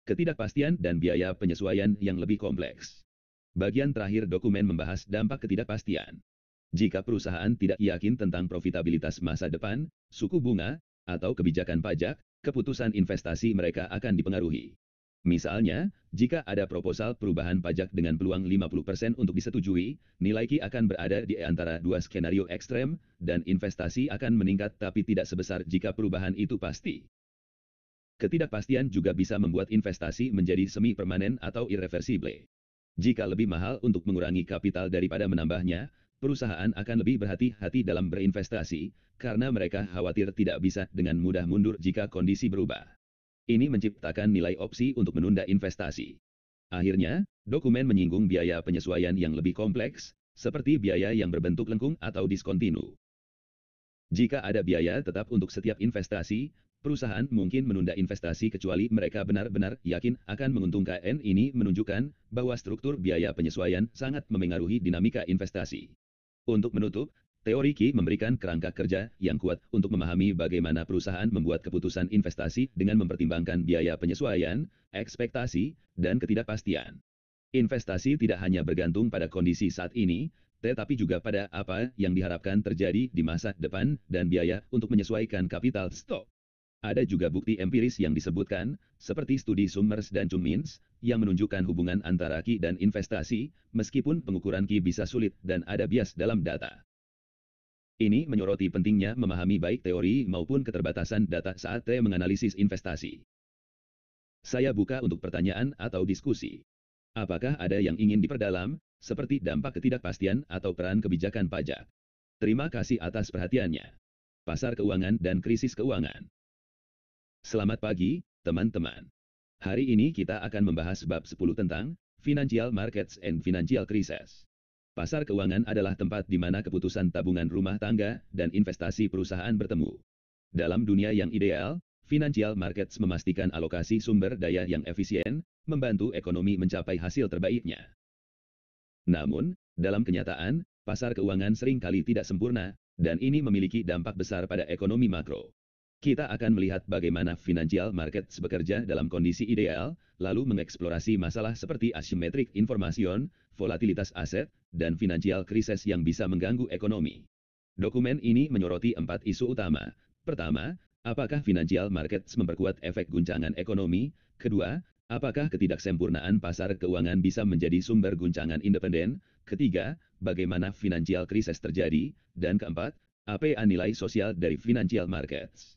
Ketidakpastian dan biaya penyesuaian yang lebih kompleks. Bagian terakhir dokumen membahas dampak ketidakpastian. Jika perusahaan tidak yakin tentang profitabilitas masa depan, suku bunga, atau kebijakan pajak, keputusan investasi mereka akan dipengaruhi. Misalnya, jika ada proposal perubahan pajak dengan peluang 50% untuk disetujui, nilai Ki akan berada di antara dua skenario ekstrem, dan investasi akan meningkat tapi tidak sebesar jika perubahan itu pasti. Ketidakpastian juga bisa membuat investasi menjadi semi-permanen atau irreversible. Jika lebih mahal untuk mengurangi kapital daripada menambahnya, perusahaan akan lebih berhati-hati dalam berinvestasi, karena mereka khawatir tidak bisa dengan mudah mundur jika kondisi berubah. Ini menciptakan nilai opsi untuk menunda investasi. Akhirnya, dokumen menyinggung biaya penyesuaian yang lebih kompleks, seperti biaya yang berbentuk lengkung atau diskontinu. Jika ada biaya tetap untuk setiap investasi, perusahaan mungkin menunda investasi kecuali mereka benar-benar yakin akan menguntungkan. Ini menunjukkan bahwa struktur biaya penyesuaian sangat memengaruhi dinamika investasi. Untuk menutup, teori Ki memberikan kerangka kerja yang kuat untuk memahami bagaimana perusahaan membuat keputusan investasi dengan mempertimbangkan biaya penyesuaian, ekspektasi, dan ketidakpastian. Investasi tidak hanya bergantung pada kondisi saat ini, tetapi juga pada apa yang diharapkan terjadi di masa depan dan biaya untuk menyesuaikan kapital stok. Ada juga bukti empiris yang disebutkan, seperti studi Summers dan Cummins, yang menunjukkan hubungan antara Ki dan investasi, meskipun pengukuran Ki bisa sulit dan ada bias dalam data. Ini menyoroti pentingnya memahami baik teori maupun keterbatasan data saat menganalisis investasi. Saya buka untuk pertanyaan atau diskusi. Apakah ada yang ingin diperdalam, seperti dampak ketidakpastian atau peran kebijakan pajak? Terima kasih atas perhatiannya. Pasar keuangan dan krisis keuangan. Selamat pagi, teman-teman. Hari ini kita akan membahas bab 10 tentang Financial Markets and Financial Crisis. Pasar keuangan adalah tempat di mana keputusan tabungan rumah tangga dan investasi perusahaan bertemu. Dalam dunia yang ideal, financial markets memastikan alokasi sumber daya yang efisien, membantu ekonomi mencapai hasil terbaiknya. Namun, dalam kenyataan, pasar keuangan seringkali tidak sempurna, dan ini memiliki dampak besar pada ekonomi makro. Kita akan melihat bagaimana financial markets bekerja dalam kondisi ideal, lalu mengeksplorasi masalah seperti asymmetric information, volatilitas aset, dan financial crisis yang bisa mengganggu ekonomi. Dokumen ini menyoroti 4 isu utama. Pertama, apakah financial markets memperkuat efek guncangan ekonomi? Kedua, apakah ketidaksempurnaan pasar keuangan bisa menjadi sumber guncangan independen? Ketiga, bagaimana financial crisis terjadi? Dan keempat, apa nilai sosial dari financial markets?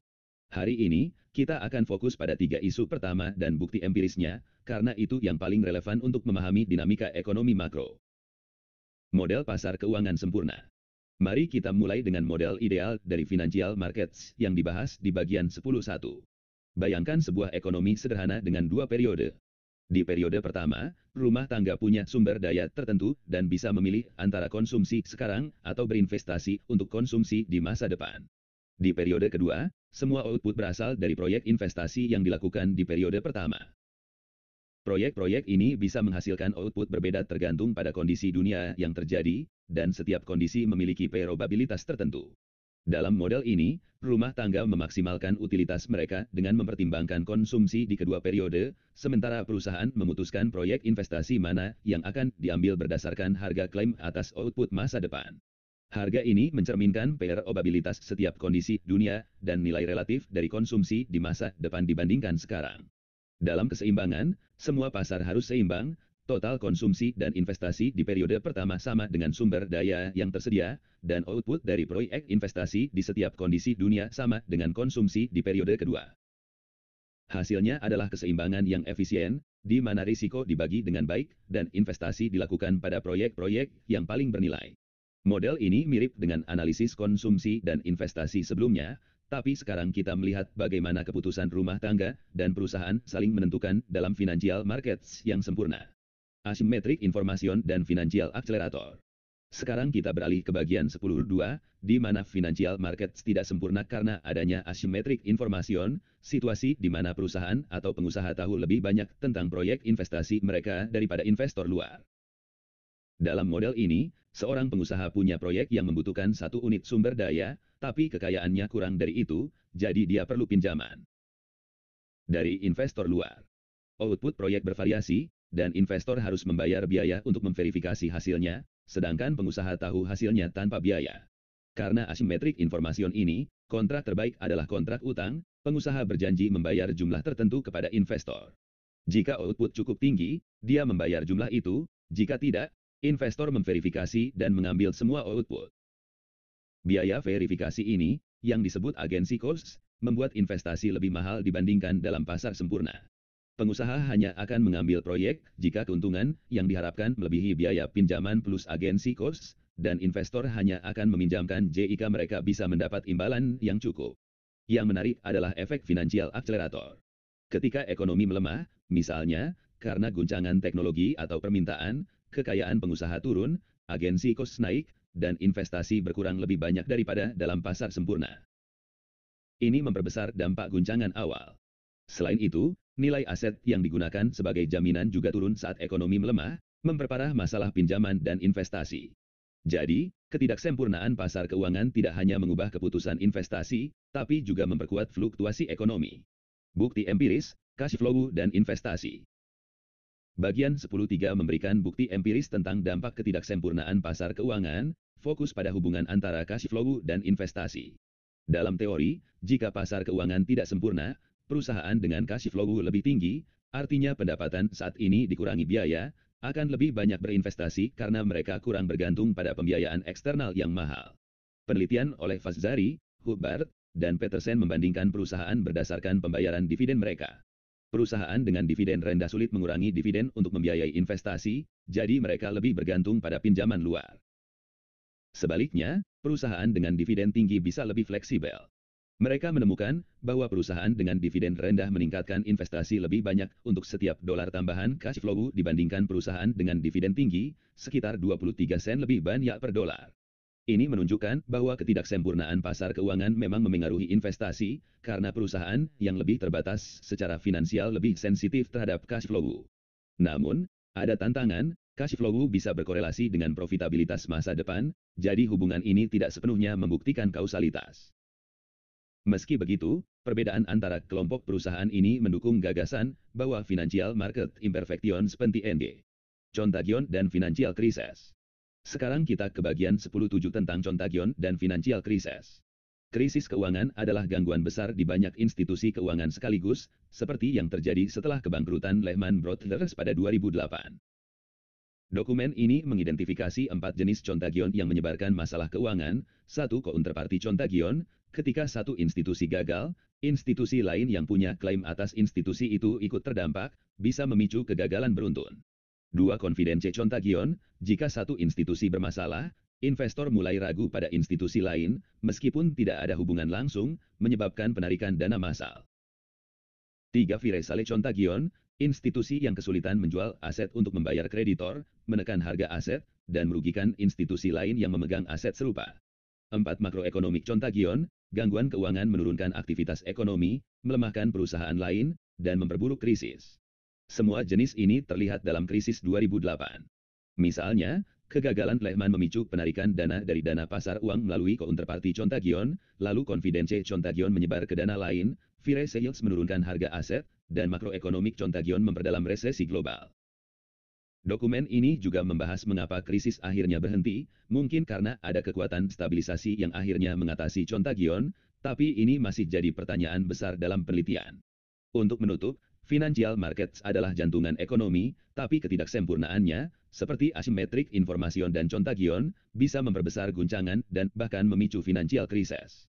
Hari ini, kita akan fokus pada 3 isu pertama dan bukti empirisnya, karena itu yang paling relevan untuk memahami dinamika ekonomi makro. Model pasar keuangan sempurna. Mari kita mulai dengan model ideal dari financial markets yang dibahas di bagian 10.1. Bayangkan sebuah ekonomi sederhana dengan 2 periode. Di periode pertama, rumah tangga punya sumber daya tertentu dan bisa memilih antara konsumsi sekarang atau berinvestasi untuk konsumsi di masa depan. Di periode kedua, semua output berasal dari proyek investasi yang dilakukan di periode pertama. Proyek-proyek ini bisa menghasilkan output berbeda tergantung pada kondisi dunia yang terjadi, dan setiap kondisi memiliki probabilitas tertentu. Dalam model ini, rumah tangga memaksimalkan utilitas mereka dengan mempertimbangkan konsumsi di kedua periode, sementara perusahaan memutuskan proyek investasi mana yang akan diambil berdasarkan harga klaim atas output masa depan. Harga ini mencerminkan probabilitas setiap kondisi dunia dan nilai relatif dari konsumsi di masa depan dibandingkan sekarang. Dalam keseimbangan, semua pasar harus seimbang, total konsumsi dan investasi di periode pertama sama dengan sumber daya yang tersedia, dan output dari proyek investasi di setiap kondisi dunia sama dengan konsumsi di periode kedua. Hasilnya adalah keseimbangan yang efisien, di mana risiko dibagi dengan baik, dan investasi dilakukan pada proyek-proyek yang paling bernilai. Model ini mirip dengan analisis konsumsi dan investasi sebelumnya, tapi sekarang kita melihat bagaimana keputusan rumah tangga dan perusahaan saling menentukan dalam financial markets yang sempurna. Asymmetric Information dan Financial Accelerator. Sekarang kita beralih ke bagian 10.2, di mana financial markets tidak sempurna karena adanya asymmetric information, situasi di mana perusahaan atau pengusaha tahu lebih banyak tentang proyek investasi mereka daripada investor luar. Dalam model ini, seorang pengusaha punya proyek yang membutuhkan 1 unit sumber daya, tapi kekayaannya kurang dari itu, jadi dia perlu pinjaman dari investor luar. Output proyek bervariasi, dan investor harus membayar biaya untuk memverifikasi hasilnya, sedangkan pengusaha tahu hasilnya tanpa biaya. Karena asymmetric information ini, kontrak terbaik adalah kontrak utang, pengusaha berjanji membayar jumlah tertentu kepada investor. Jika output cukup tinggi, dia membayar jumlah itu, jika tidak, investor memverifikasi dan mengambil semua output. Biaya verifikasi ini, yang disebut agency costs, membuat investasi lebih mahal dibandingkan dalam pasar sempurna. Pengusaha hanya akan mengambil proyek jika keuntungan yang diharapkan melebihi biaya pinjaman plus agency costs, dan investor hanya akan meminjamkan jika mereka bisa mendapat imbalan yang cukup. Yang menarik adalah efek financial accelerator. Ketika ekonomi melemah, misalnya karena guncangan teknologi atau permintaan, kekayaan pengusaha turun, agensi kos naik, dan investasi berkurang lebih banyak daripada dalam pasar sempurna. Ini memperbesar dampak guncangan awal. Selain itu, nilai aset yang digunakan sebagai jaminan juga turun saat ekonomi melemah, memperparah masalah pinjaman dan investasi. Jadi, ketidaksempurnaan pasar keuangan tidak hanya mengubah keputusan investasi, tapi juga memperkuat fluktuasi ekonomi. Bukti empiris, cash flow dan investasi. Bagian 10.3 memberikan bukti empiris tentang dampak ketidaksempurnaan pasar keuangan, fokus pada hubungan antara cash flow dan investasi. Dalam teori, jika pasar keuangan tidak sempurna, perusahaan dengan cash flow lebih tinggi, artinya pendapatan saat ini dikurangi biaya, akan lebih banyak berinvestasi karena mereka kurang bergantung pada pembiayaan eksternal yang mahal. Penelitian oleh Fazari, Hubbard, dan Petersen membandingkan perusahaan berdasarkan pembayaran dividen mereka. Perusahaan dengan dividen rendah sulit mengurangi dividen untuk membiayai investasi, jadi mereka lebih bergantung pada pinjaman luar. Sebaliknya, perusahaan dengan dividen tinggi bisa lebih fleksibel. Mereka menemukan bahwa perusahaan dengan dividen rendah meningkatkan investasi lebih banyak untuk setiap dolar tambahan cash flow dibandingkan perusahaan dengan dividen tinggi, sekitar 23 sen lebih banyak per dolar. Ini menunjukkan bahwa ketidaksempurnaan pasar keuangan memang memengaruhi investasi, karena perusahaan yang lebih terbatas secara finansial lebih sensitif terhadap cash flow. Namun, ada tantangan, cash flow bisa berkorelasi dengan profitabilitas masa depan, jadi hubungan ini tidak sepenuhnya membuktikan kausalitas. Meski begitu, perbedaan antara kelompok perusahaan ini mendukung gagasan bahwa financial market imperfections penting contagion dan financial crisis. Sekarang kita ke bagian 10.7 tentang contagion dan financial crisis. Krisis keuangan adalah gangguan besar di banyak institusi keuangan sekaligus, seperti yang terjadi setelah kebangkrutan Lehman Brothers pada 2008. Dokumen ini mengidentifikasi 4 jenis contagion yang menyebarkan masalah keuangan. 1. Counterparty contagion, ketika satu institusi gagal, institusi lain yang punya klaim atas institusi itu ikut terdampak, bisa memicu kegagalan beruntun. 2. Confidence contagion, jika satu institusi bermasalah, investor mulai ragu pada institusi lain, meskipun tidak ada hubungan langsung, menyebabkan penarikan dana massal. 3. Financial contagion, institusi yang kesulitan menjual aset untuk membayar kreditor, menekan harga aset, dan merugikan institusi lain yang memegang aset serupa. 4. Macroeconomic contagion, gangguan keuangan menurunkan aktivitas ekonomi, melemahkan perusahaan lain, dan memperburuk krisis. Semua jenis ini terlihat dalam krisis 2008. Misalnya, kegagalan Lehman memicu penarikan dana dari dana pasar uang melalui counterparty contagion, lalu confidence contagion menyebar ke dana lain, financial sales menurunkan harga aset, dan macroeconomic contagion memperdalam resesi global. Dokumen ini juga membahas mengapa krisis akhirnya berhenti, mungkin karena ada kekuatan stabilisasi yang akhirnya mengatasi contagion, tapi ini masih jadi pertanyaan besar dalam penelitian. Untuk menutup, financial markets adalah jantungan ekonomi, tapi ketidaksempurnaannya, seperti asymmetric information dan contagion, bisa memperbesar guncangan dan bahkan memicu financial crisis.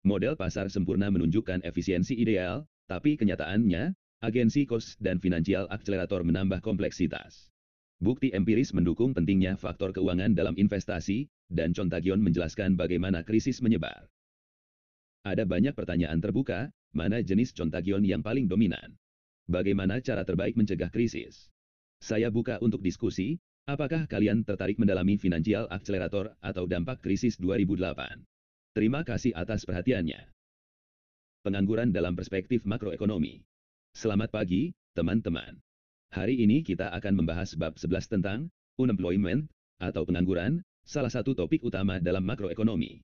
Model pasar sempurna menunjukkan efisiensi ideal, tapi kenyataannya, agensi cost dan financial accelerator menambah kompleksitas. Bukti empiris mendukung pentingnya faktor keuangan dalam investasi, dan contagion menjelaskan bagaimana krisis menyebar. Ada banyak pertanyaan terbuka, mana jenis contagion yang paling dominan? Bagaimana cara terbaik mencegah krisis? Saya buka untuk diskusi, apakah kalian tertarik mendalami financial accelerator atau dampak krisis 2008? Terima kasih atas perhatiannya. Pengangguran dalam perspektif makroekonomi. Selamat pagi, teman-teman. Hari ini kita akan membahas bab 11 tentang unemployment atau pengangguran, salah satu topik utama dalam makroekonomi.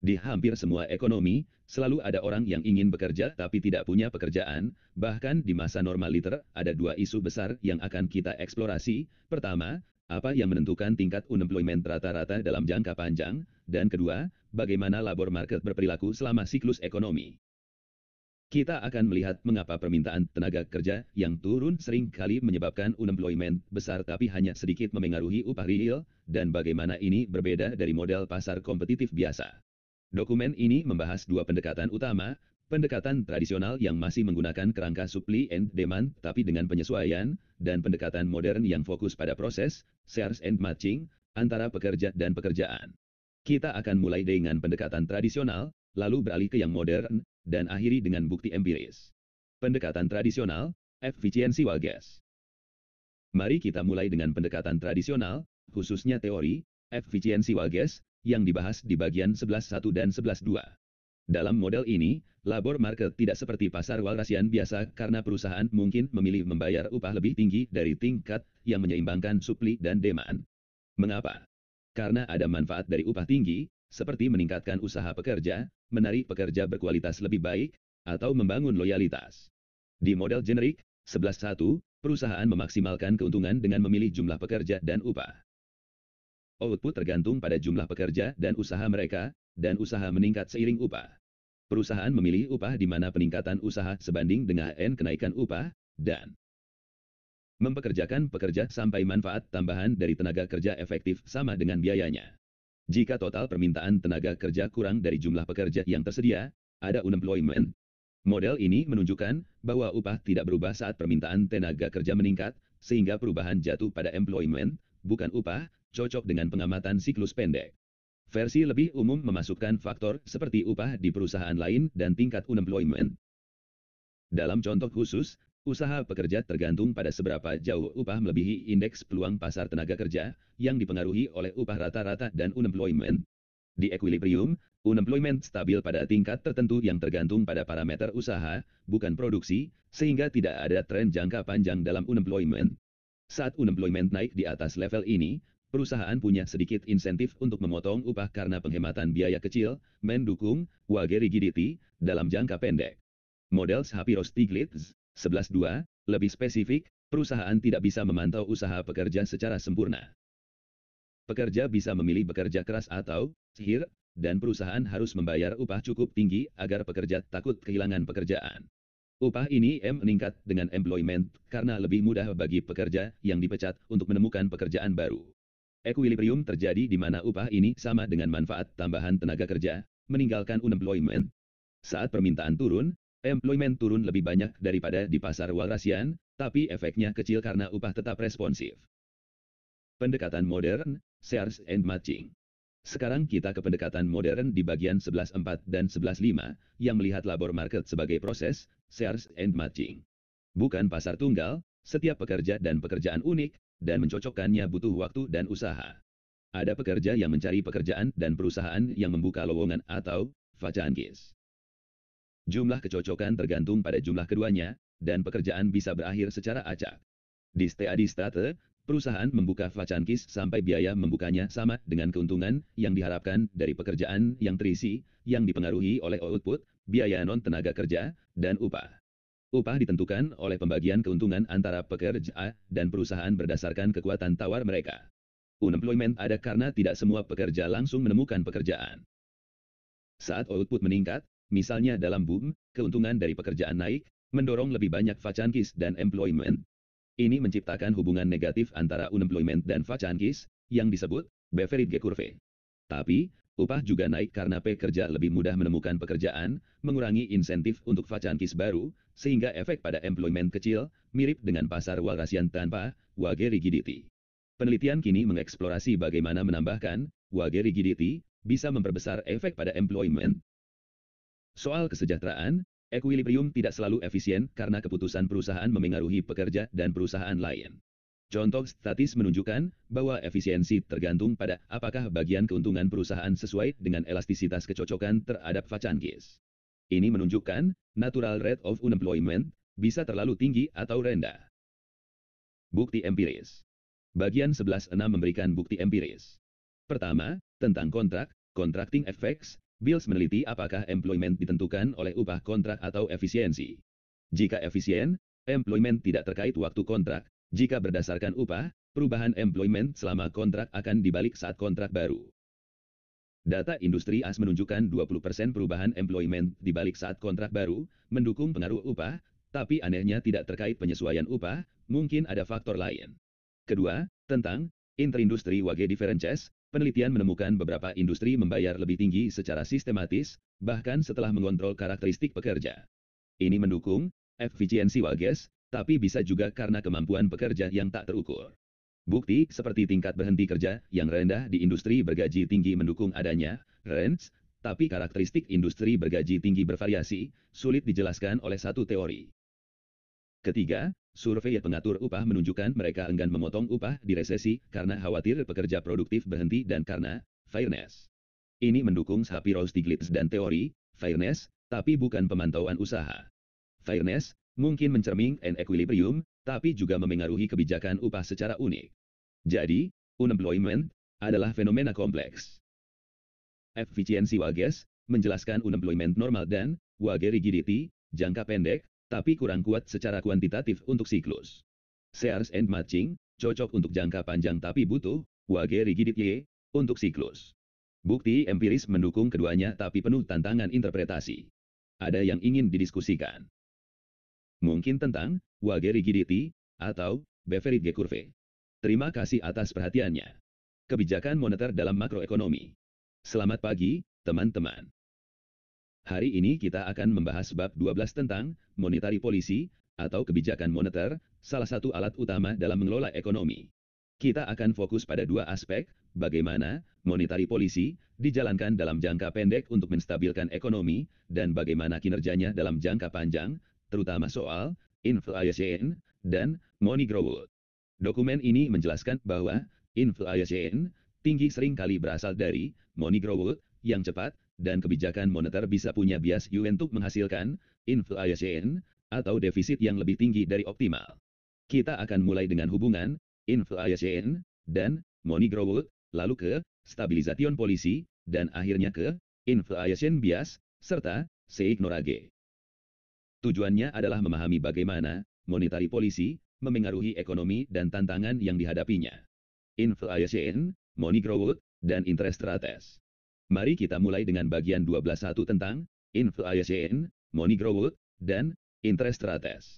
Di hampir semua ekonomi, selalu ada orang yang ingin bekerja tapi tidak punya pekerjaan, bahkan di masa normaliter, ada dua isu besar yang akan kita eksplorasi. Pertama, apa yang menentukan tingkat unemployment rata-rata dalam jangka panjang, dan kedua, bagaimana labor market berperilaku selama siklus ekonomi. Kita akan melihat mengapa permintaan tenaga kerja yang turun sering kali menyebabkan unemployment besar tapi hanya sedikit memengaruhi upah real, dan bagaimana ini berbeda dari model pasar kompetitif biasa. Dokumen ini membahas dua pendekatan utama, pendekatan tradisional yang masih menggunakan kerangka supply and demand tapi dengan penyesuaian, dan pendekatan modern yang fokus pada proses, shares and matching, antara pekerja dan pekerjaan. Kita akan mulai dengan pendekatan tradisional, lalu beralih ke yang modern, dan akhiri dengan bukti empiris. Pendekatan tradisional, efisiensi Wages. Mari kita mulai dengan pendekatan tradisional, khususnya teori, efisiensi Wages, yang dibahas di bagian 11.1 dan 11.2. Dalam model ini, labor market tidak seperti pasar walrasian biasa karena perusahaan mungkin memilih membayar upah lebih tinggi dari tingkat yang menyeimbangkan supli dan demand. Mengapa? Karena ada manfaat dari upah tinggi, seperti meningkatkan usaha pekerja, menarik pekerja berkualitas lebih baik, atau membangun loyalitas. Di model generik, 11.1, perusahaan memaksimalkan keuntungan dengan memilih jumlah pekerja dan upah. Output tergantung pada jumlah pekerja dan usaha mereka, dan usaha meningkat seiring upah. Perusahaan memilih upah di mana peningkatan usaha sebanding dengan kenaikan upah, dan mempekerjakan pekerja sampai manfaat tambahan dari tenaga kerja efektif sama dengan biayanya. Jika total permintaan tenaga kerja kurang dari jumlah pekerja yang tersedia, ada unemployment. Model ini menunjukkan bahwa upah tidak berubah saat permintaan tenaga kerja meningkat, sehingga perubahan jatuh pada employment, bukan upah, cocok dengan pengamatan siklus pendek. Versi lebih umum memasukkan faktor seperti upah di perusahaan lain dan tingkat unemployment. Dalam contoh khusus, usaha pekerja tergantung pada seberapa jauh upah melebihi indeks peluang pasar tenaga kerja, yang dipengaruhi oleh upah rata-rata dan unemployment. Di equilibrium, unemployment stabil pada tingkat tertentu yang tergantung pada parameter usaha, bukan produksi, sehingga tidak ada tren jangka panjang dalam unemployment. Saat unemployment naik di atas level ini, perusahaan punya sedikit insentif untuk memotong upah karena penghematan biaya kecil, mendukung wage rigidity dalam jangka pendek. Model Shapiro-Stiglitz, 11.2, lebih spesifik, perusahaan tidak bisa memantau usaha pekerja secara sempurna. Pekerja bisa memilih bekerja keras atau sihir, dan perusahaan harus membayar upah cukup tinggi agar pekerja takut kehilangan pekerjaan. Upah ini meningkat dengan employment karena lebih mudah bagi pekerja yang dipecat untuk menemukan pekerjaan baru. Equilibrium terjadi di mana upah ini sama dengan manfaat tambahan tenaga kerja, meninggalkan unemployment. Saat permintaan turun, employment turun lebih banyak daripada di pasar walrasian, tapi efeknya kecil karena upah tetap responsif. Pendekatan modern, shares and matching. Sekarang kita ke pendekatan modern di bagian 11.4 dan 11.5, yang melihat labor market sebagai proses, shares and matching. Bukan pasar tunggal, setiap pekerja dan pekerjaan unik, dan mencocokkannya butuh waktu dan usaha. Ada pekerja yang mencari pekerjaan dan perusahaan yang membuka lowongan atau vacancies. Jumlah kecocokan tergantung pada jumlah keduanya, dan pekerjaan bisa berakhir secara acak. Di steady state, perusahaan membuka vacancies sampai biaya membukanya sama dengan keuntungan yang diharapkan dari pekerjaan yang terisi, yang dipengaruhi oleh output, biaya non-tenaga kerja, dan upah. Upah ditentukan oleh pembagian keuntungan antara pekerja dan perusahaan berdasarkan kekuatan tawar mereka. Unemployment ada karena tidak semua pekerja langsung menemukan pekerjaan. Saat output meningkat, misalnya dalam boom, keuntungan dari pekerjaan naik, mendorong lebih banyak vacancies dan employment. Ini menciptakan hubungan negatif antara unemployment dan vacancies, yang disebut Beveridge curve. Tapi, upah juga naik karena pekerja lebih mudah menemukan pekerjaan, mengurangi insentif untuk vacancies baru, sehingga efek pada employment kecil, mirip dengan pasar walrasian tanpa wage rigidity. Penelitian kini mengeksplorasi bagaimana menambahkan wage rigidity, bisa memperbesar efek pada employment. Soal kesejahteraan, equilibrium tidak selalu efisien karena keputusan perusahaan memengaruhi pekerja dan perusahaan lain. Contoh statis menunjukkan bahwa efisiensi tergantung pada apakah bagian keuntungan perusahaan sesuai dengan elastisitas kecocokan terhadap vacancies. Ini menunjukkan natural rate of unemployment bisa terlalu tinggi atau rendah. Bukti empiris. Bagian 11.6 memberikan bukti empiris. Pertama, tentang kontrak, contracting effects. Bills meneliti apakah employment ditentukan oleh upah kontrak atau efisiensi. Jika efisien, employment tidak terkait waktu kontrak. Jika berdasarkan upah, perubahan employment selama kontrak akan dibalik saat kontrak baru. Data industri AS menunjukkan 20% perubahan employment dibalik saat kontrak baru, mendukung pengaruh upah, tapi anehnya tidak terkait penyesuaian upah, mungkin ada faktor lain. Kedua, tentang interindustri wage differences. Penelitian menemukan beberapa industri membayar lebih tinggi secara sistematis, bahkan setelah mengontrol karakteristik pekerja. Ini mendukung efisiensi wages, tapi bisa juga karena kemampuan pekerja yang tak terukur. Bukti seperti tingkat berhenti kerja yang rendah di industri bergaji tinggi mendukung adanya range, tapi karakteristik industri bergaji tinggi bervariasi, sulit dijelaskan oleh satu teori. Ketiga, survei pengatur upah menunjukkan mereka enggan memotong upah di resesi karena khawatir pekerja produktif berhenti dan karena fairness. Ini mendukung Shapiro-Stiglitz dan teori fairness, tapi bukan pemantauan usaha. Fairness mungkin mencerminkan equilibrium, tapi juga memengaruhi kebijakan upah secara unik. Jadi, unemployment adalah fenomena kompleks. Efisiensi wages menjelaskan unemployment normal dan wage rigidity jangka pendek, tapi kurang kuat secara kuantitatif untuk siklus. Shares and matching cocok untuk jangka panjang tapi butuh wage rigidity untuk siklus. Bukti empiris mendukung keduanya tapi penuh tantangan interpretasi. Ada yang ingin didiskusikan? Mungkin tentang wage rigidity atau Beveridge curve. Terima kasih atas perhatiannya. Kebijakan moneter dalam makroekonomi. Selamat pagi, teman-teman. Hari ini kita akan membahas bab 12 tentang monetary policy atau kebijakan moneter, salah satu alat utama dalam mengelola ekonomi. Kita akan fokus pada dua aspek, bagaimana monetary policy dijalankan dalam jangka pendek untuk menstabilkan ekonomi, dan bagaimana kinerjanya dalam jangka panjang, terutama soal inflation dan money growth. Dokumen ini menjelaskan bahwa inflation tinggi seringkali berasal dari money growth yang cepat, dan kebijakan moneter bisa punya bias untuk menghasilkan inflation atau defisit yang lebih tinggi dari optimal. Kita akan mulai dengan hubungan inflation dan money growth, lalu ke stabilisation policy, dan akhirnya ke inflation bias, serta seignorage. Tujuannya adalah memahami bagaimana monetary policy memengaruhi ekonomi dan tantangan yang dihadapinya. Inflation, money growth, dan interest rates. Mari kita mulai dengan bagian 12.1 tentang inflation, money growth, dan interest rates.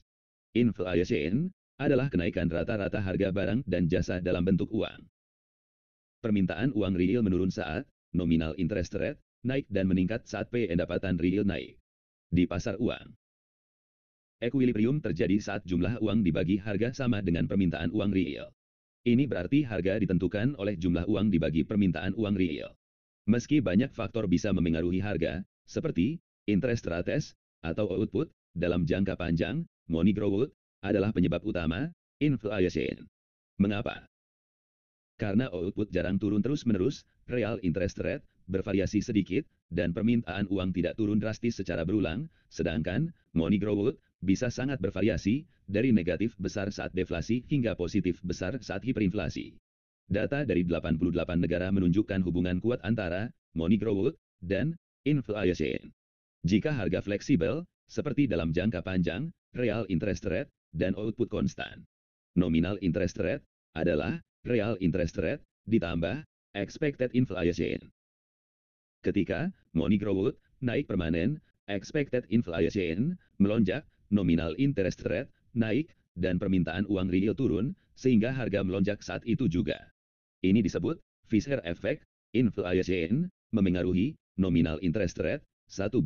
Inflation adalah kenaikan rata-rata harga barang dan jasa dalam bentuk uang. Permintaan uang real menurun saat nominal interest rate naik dan meningkat saat pendapatan real naik. Di pasar uang, equilibrium terjadi saat jumlah uang dibagi harga sama dengan permintaan uang real. Ini berarti harga ditentukan oleh jumlah uang dibagi permintaan uang real. Meski banyak faktor bisa memengaruhi harga, seperti interest rates atau output, dalam jangka panjang, money growth adalah penyebab utama inflation. Mengapa? Karena output jarang turun terus-menerus, real interest rate bervariasi sedikit, dan permintaan uang tidak turun drastis secara berulang, sedangkan money growth bisa sangat bervariasi, dari negatif besar saat deflasi hingga positif besar saat hiperinflasi. Data dari 88 negara menunjukkan hubungan kuat antara money growth dan inflation. Jika harga fleksibel, seperti dalam jangka panjang, real interest rate dan output konstan. Nominal interest rate adalah real interest rate ditambah expected inflation. Ketika money growth naik permanen, expected inflation melonjak, nominal interest rate naik, dan permintaan uang real turun, sehingga harga melonjak saat itu juga. Ini disebut Fisher effect. Inflation memengaruhi nominal interest rate 1:1.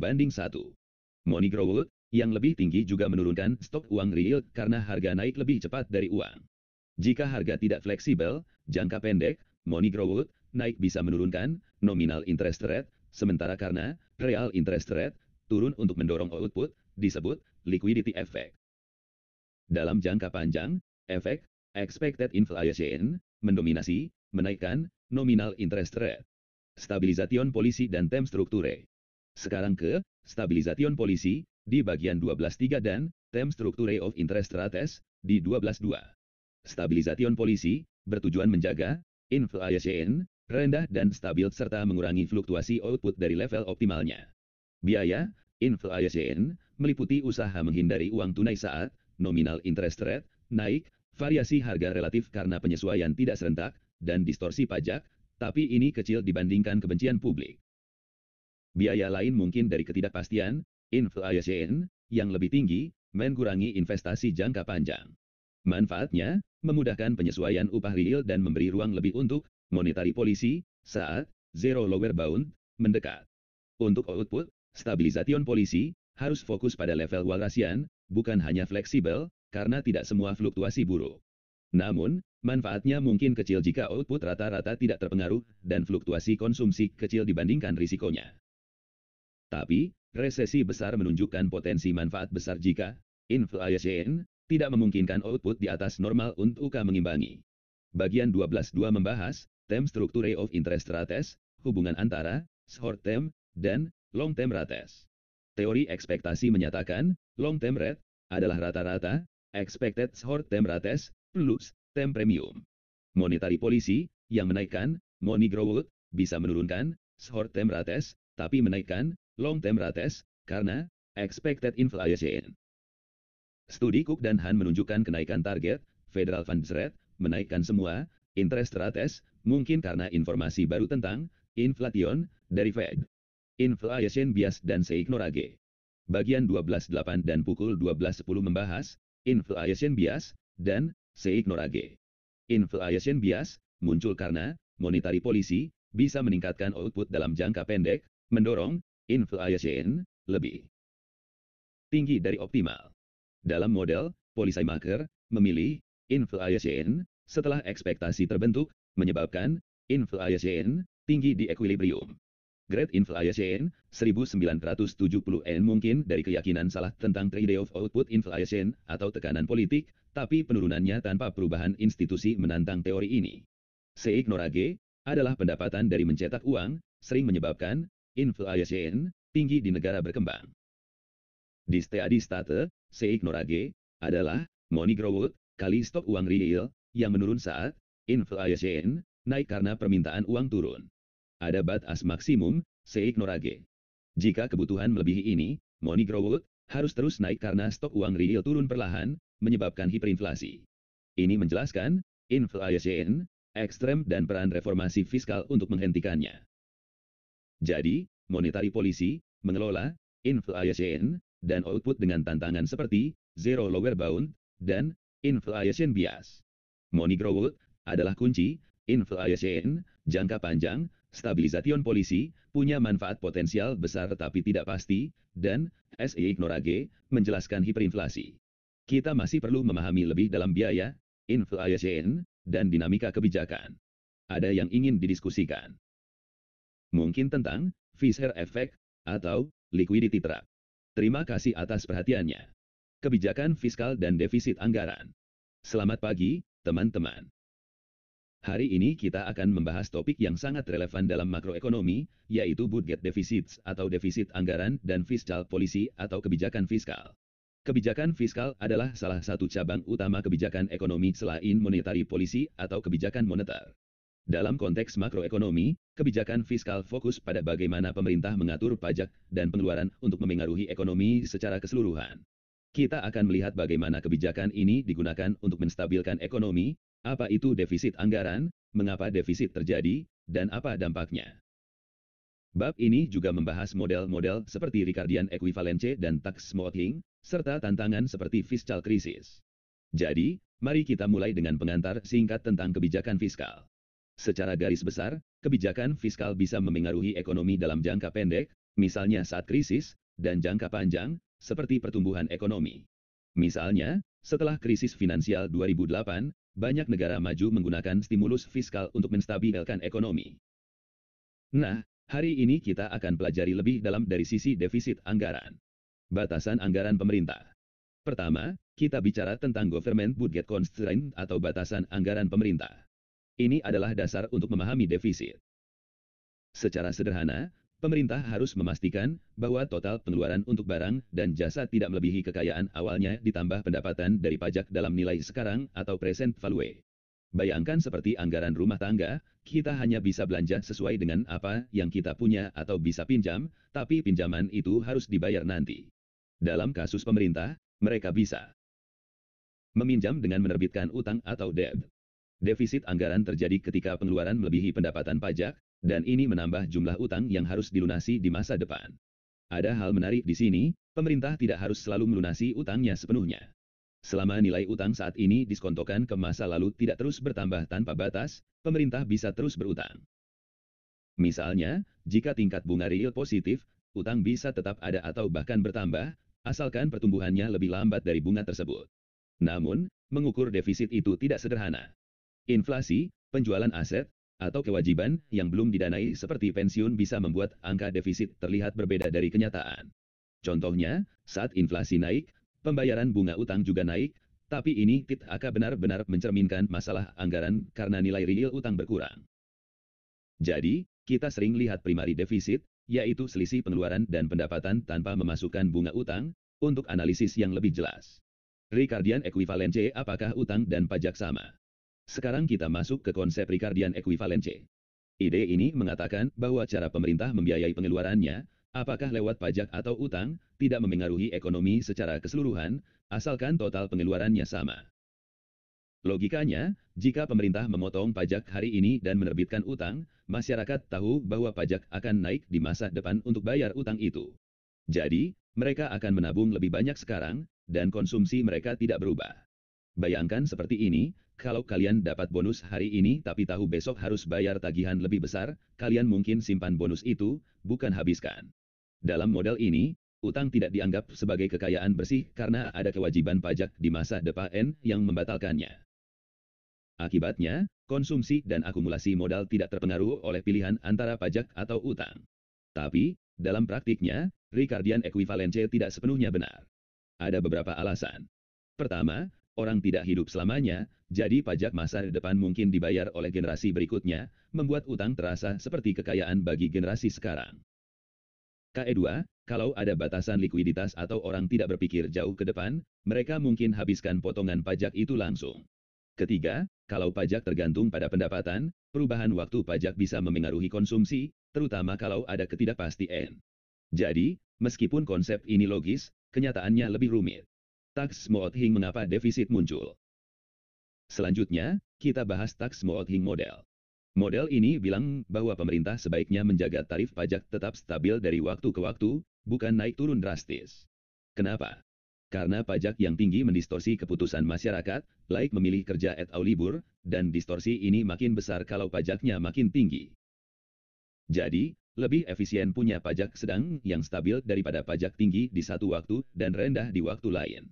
Money growth yang lebih tinggi juga menurunkan stok uang real karena harga naik lebih cepat dari uang. Jika harga tidak fleksibel, jangka pendek, money growth naik bisa menurunkan nominal interest rate, sementara karena real interest rate turun untuk mendorong output, disebut liquidity effect. Dalam jangka panjang, efek expected inflation mendominasi, menaikkan nominal interest rate. Stabilisation policy dan term structure. Sekarang ke stabilisation policy di bagian 12.3 dan term structure of interest rates di 12.2. Stabilisation policy bertujuan menjaga inflation rendah dan stabil serta mengurangi fluktuasi output dari level optimalnya. Biaya inflation meliputi usaha menghindari uang tunai saat nominal interest rate naik, variasi harga relatif karena penyesuaian tidak serentak, dan distorsi pajak, tapi ini kecil dibandingkan kebencian publik. Biaya lain mungkin dari ketidakpastian inflation yang lebih tinggi, mengurangi investasi jangka panjang. Manfaatnya, memudahkan penyesuaian upah real dan memberi ruang lebih untuk monetary policy saat zero lower bound mendekat. Untuk output, stabilisation policy harus fokus pada level walrasian, bukan hanya fleksibel, karena tidak semua fluktuasi buruk. Namun, manfaatnya mungkin kecil jika output rata-rata tidak terpengaruh dan fluktuasi konsumsi kecil dibandingkan risikonya. Tapi, resesi besar menunjukkan potensi manfaat besar jika inflation tidak memungkinkan output di atas normal untuk UK mengimbangi. Bagian 12.2 membahas Term Structure of Interest Rates, hubungan antara short term dan long term rates. Teori ekspektasi menyatakan long term rate adalah rata-rata expected short term rates plus term premium. Monetary policy yang menaikkan money growth bisa menurunkan short term rates tapi menaikkan long term rates karena expected inflation. Studi Cook dan Han menunjukkan kenaikan target Federal Funds Rate menaikkan semua interest rates mungkin karena informasi baru tentang inflation dari Fed. Inflation bias dan seignorage. Bagian 12.8 dan pukul 12.10 membahas inflation bias dan seignorage. Inflation bias muncul karena monetary policy bisa meningkatkan output dalam jangka pendek, mendorong inflation lebih tinggi dari optimal. Dalam model, policymaker memilih inflation setelah ekspektasi terbentuk, menyebabkan inflation tinggi di equilibrium. Great Inflation 1970N mungkin dari keyakinan salah tentang trade-off output inflation atau tekanan politik, tapi penurunannya tanpa perubahan institusi menantang teori ini. Seignorage adalah pendapatan dari mencetak uang, sering menyebabkan inflation tinggi di negara berkembang. Di steady state, seignorage adalah money growth kali stok uang real yang menurun saat inflation naik karena permintaan uang turun. Ada batas maksimum seignorage. Jika kebutuhan melebihi ini, money growth harus terus naik karena stok uang real turun perlahan, menyebabkan hiperinflasi. Ini menjelaskan inflation ekstrem dan peran reformasi fiskal untuk menghentikannya. Jadi, monetary policy mengelola inflation dan output dengan tantangan seperti zero lower bound dan inflation bias. Money growth adalah kunci, inflation jangka panjang, stabilisation policy punya manfaat potensial besar tetapi tidak pasti, dan seignorage menjelaskan hiperinflasi. Kita masih perlu memahami lebih dalam biaya, inflation, dan dinamika kebijakan. Ada yang ingin didiskusikan. Mungkin tentang Fisher Effect atau liquidity trap. Terima kasih atas perhatiannya. Kebijakan fiskal dan defisit anggaran. Selamat pagi, teman-teman. Hari ini kita akan membahas topik yang sangat relevan dalam makroekonomi, yaitu budget deficits atau defisit anggaran dan fiscal policy atau kebijakan fiskal. Kebijakan fiskal adalah salah satu cabang utama kebijakan ekonomi selain monetary policy atau kebijakan moneter. Dalam konteks makroekonomi, kebijakan fiskal fokus pada bagaimana pemerintah mengatur pajak dan pengeluaran untuk memengaruhi ekonomi secara keseluruhan. Kita akan melihat bagaimana kebijakan ini digunakan untuk menstabilkan ekonomi, apa itu defisit anggaran, mengapa defisit terjadi, dan apa dampaknya. Bab ini juga membahas model-model seperti Ricardian equivalence dan tax smoothing, serta tantangan seperti fiscal crisis. Jadi, mari kita mulai dengan pengantar singkat tentang kebijakan fiskal. Secara garis besar, kebijakan fiskal bisa memengaruhi ekonomi dalam jangka pendek, misalnya saat krisis, dan jangka panjang, seperti pertumbuhan ekonomi. Misalnya, setelah krisis finansial 2008, banyak negara maju menggunakan stimulus fiskal untuk menstabilkan ekonomi. Nah, hari ini kita akan pelajari lebih dalam dari sisi defisit anggaran. Batasan anggaran pemerintah. Pertama, kita bicara tentang government budget constraint atau batasan anggaran pemerintah. Ini adalah dasar untuk memahami defisit. Secara sederhana, pemerintah harus memastikan bahwa total pengeluaran untuk barang dan jasa tidak melebihi kekayaan awalnya ditambah pendapatan dari pajak dalam nilai sekarang atau present value. Bayangkan seperti anggaran rumah tangga, kita hanya bisa belanja sesuai dengan apa yang kita punya atau bisa pinjam, tapi pinjaman itu harus dibayar nanti. Dalam kasus pemerintah, mereka bisa meminjam dengan menerbitkan utang atau debt. Defisit anggaran terjadi ketika pengeluaran melebihi pendapatan pajak, dan ini menambah jumlah utang yang harus dilunasi di masa depan. Ada hal menarik di sini, pemerintah tidak harus selalu melunasi utangnya sepenuhnya. Selama nilai utang saat ini diskontokan ke masa lalu tidak terus bertambah tanpa batas, pemerintah bisa terus berutang. Misalnya, jika tingkat bunga real positif, utang bisa tetap ada atau bahkan bertambah, asalkan pertumbuhannya lebih lambat dari bunga tersebut. Namun, mengukur defisit itu tidak sederhana. Inflasi, penjualan aset, atau kewajiban yang belum didanai seperti pensiun bisa membuat angka defisit terlihat berbeda dari kenyataan. Contohnya, saat inflasi naik, pembayaran bunga utang juga naik, Tapi ini tidak benar-benar mencerminkan masalah anggaran karena nilai real utang berkurang. Jadi, kita sering lihat primary defisit, yaitu selisih pengeluaran dan pendapatan tanpa memasukkan bunga utang, untuk analisis yang lebih jelas. Ricardian equivalence, apakah utang dan pajak sama? Sekarang kita masuk ke konsep Ricardian equivalence. Ide ini mengatakan bahwa cara pemerintah membiayai pengeluarannya, apakah lewat pajak atau utang, tidak memengaruhi ekonomi secara keseluruhan, asalkan total pengeluarannya sama. Logikanya, jika pemerintah memotong pajak hari ini dan menerbitkan utang, masyarakat tahu bahwa pajak akan naik di masa depan untuk bayar utang itu. Jadi, mereka akan menabung lebih banyak sekarang, dan konsumsi mereka tidak berubah. Bayangkan seperti ini, kalau kalian dapat bonus hari ini tapi tahu besok harus bayar tagihan lebih besar, kalian mungkin simpan bonus itu, bukan habiskan. Dalam model ini, utang tidak dianggap sebagai kekayaan bersih karena ada kewajiban pajak di masa depan yang membatalkannya. Akibatnya, konsumsi dan akumulasi modal tidak terpengaruh oleh pilihan antara pajak atau utang. Tapi, dalam praktiknya, Ricardian equivalence tidak sepenuhnya benar. Ada beberapa alasan. Pertama, orang tidak hidup selamanya, jadi pajak masa depan mungkin dibayar oleh generasi berikutnya, membuat utang terasa seperti kekayaan bagi generasi sekarang. Kedua, kalau ada batasan likuiditas atau orang tidak berpikir jauh ke depan, mereka mungkin habiskan potongan pajak itu langsung. Ketiga, kalau pajak tergantung pada pendapatan, perubahan waktu pajak bisa memengaruhi konsumsi, terutama kalau ada ketidakpastian. Jadi, meskipun konsep ini logis, kenyataannya lebih rumit. Tax smoothing, mengapa defisit muncul? Selanjutnya, kita bahas tax smoothing model. Model ini bilang bahwa pemerintah sebaiknya menjaga tarif pajak tetap stabil dari waktu ke waktu, bukan naik turun drastis. Kenapa? Karena pajak yang tinggi mendistorsi keputusan masyarakat, like memilih kerja atau libur, dan distorsi ini makin besar kalau pajaknya makin tinggi. Jadi, lebih efisien punya pajak sedang yang stabil daripada pajak tinggi di satu waktu dan rendah di waktu lain.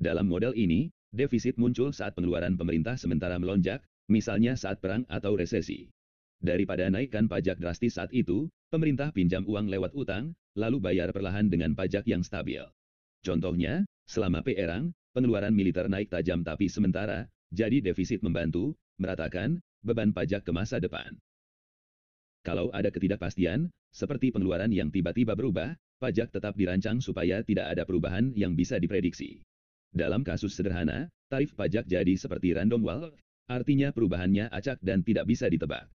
Dalam model ini, defisit muncul saat pengeluaran pemerintah sementara melonjak, misalnya saat perang atau resesi. Daripada naikkan pajak drastis saat itu, pemerintah pinjam uang lewat utang, lalu bayar perlahan dengan pajak yang stabil. Contohnya, selama perang, pengeluaran militer naik tajam tapi sementara, jadi defisit membantu meratakan beban pajak ke masa depan. Kalau ada ketidakpastian, seperti pengeluaran yang tiba-tiba berubah, pajak tetap dirancang supaya tidak ada perubahan yang bisa diprediksi. Dalam kasus sederhana, tarif pajak jadi seperti random walk, artinya perubahannya acak dan tidak bisa ditebak.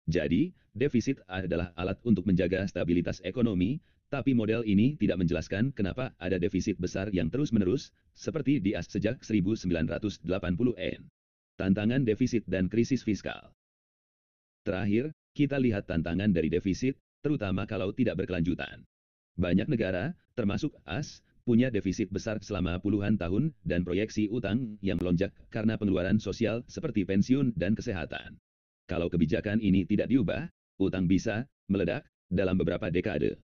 Jadi, defisit adalah alat untuk menjaga stabilitas ekonomi, tapi model ini tidak menjelaskan kenapa ada defisit besar yang terus-menerus, seperti di AS sejak 1980-an. Tantangan defisit dan krisis fiskal. Terakhir, kita lihat tantangan dari defisit, terutama kalau tidak berkelanjutan. Banyak negara, termasuk AS, punya defisit besar selama puluhan tahun dan proyeksi utang yang melonjak karena pengeluaran sosial seperti pensiun dan kesehatan. Kalau kebijakan ini tidak diubah, utang bisa meledak dalam beberapa dekade.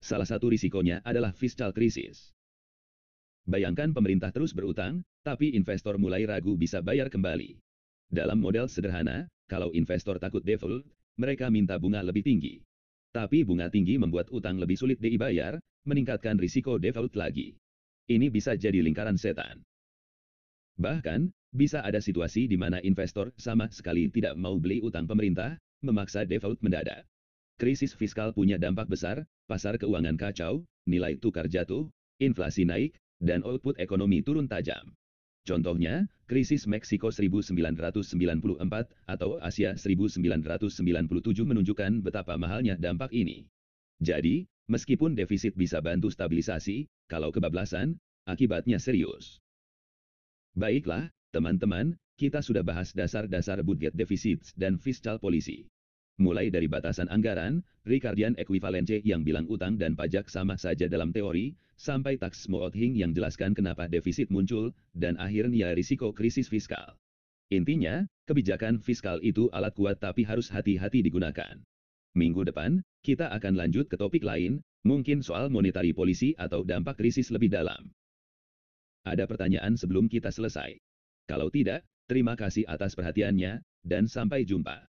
Salah satu risikonya adalah fiscal crisis. Bayangkan pemerintah terus berutang, tapi investor mulai ragu bisa bayar kembali. Dalam model sederhana, kalau investor takut default, mereka minta bunga lebih tinggi. Tapi bunga tinggi membuat utang lebih sulit dibayar, meningkatkan risiko default lagi. Ini bisa jadi lingkaran setan. Bahkan, bisa ada situasi di mana investor sama sekali tidak mau beli utang pemerintah, memaksa default mendadak. Krisis fiskal punya dampak besar, pasar keuangan kacau, nilai tukar jatuh, inflasi naik, dan output ekonomi turun tajam. Contohnya, krisis Meksiko 1994 atau Asia 1997 menunjukkan betapa mahalnya dampak ini. Jadi, meskipun defisit bisa bantu stabilisasi, kalau kebablasan, akibatnya serius. Baiklah, teman-teman, kita sudah bahas dasar-dasar budget defisit dan fiscal policy. Mulai dari batasan anggaran, Ricardian equivalence yang bilang utang dan pajak sama saja dalam teori, sampai tax smoothing yang jelaskan kenapa defisit muncul, dan akhirnya risiko krisis fiskal. Intinya, kebijakan fiskal itu alat kuat tapi harus hati-hati digunakan. Minggu depan, kita akan lanjut ke topik lain, mungkin soal monetary policy atau dampak krisis lebih dalam. Ada pertanyaan sebelum kita selesai? Kalau tidak, terima kasih atas perhatiannya, dan sampai jumpa.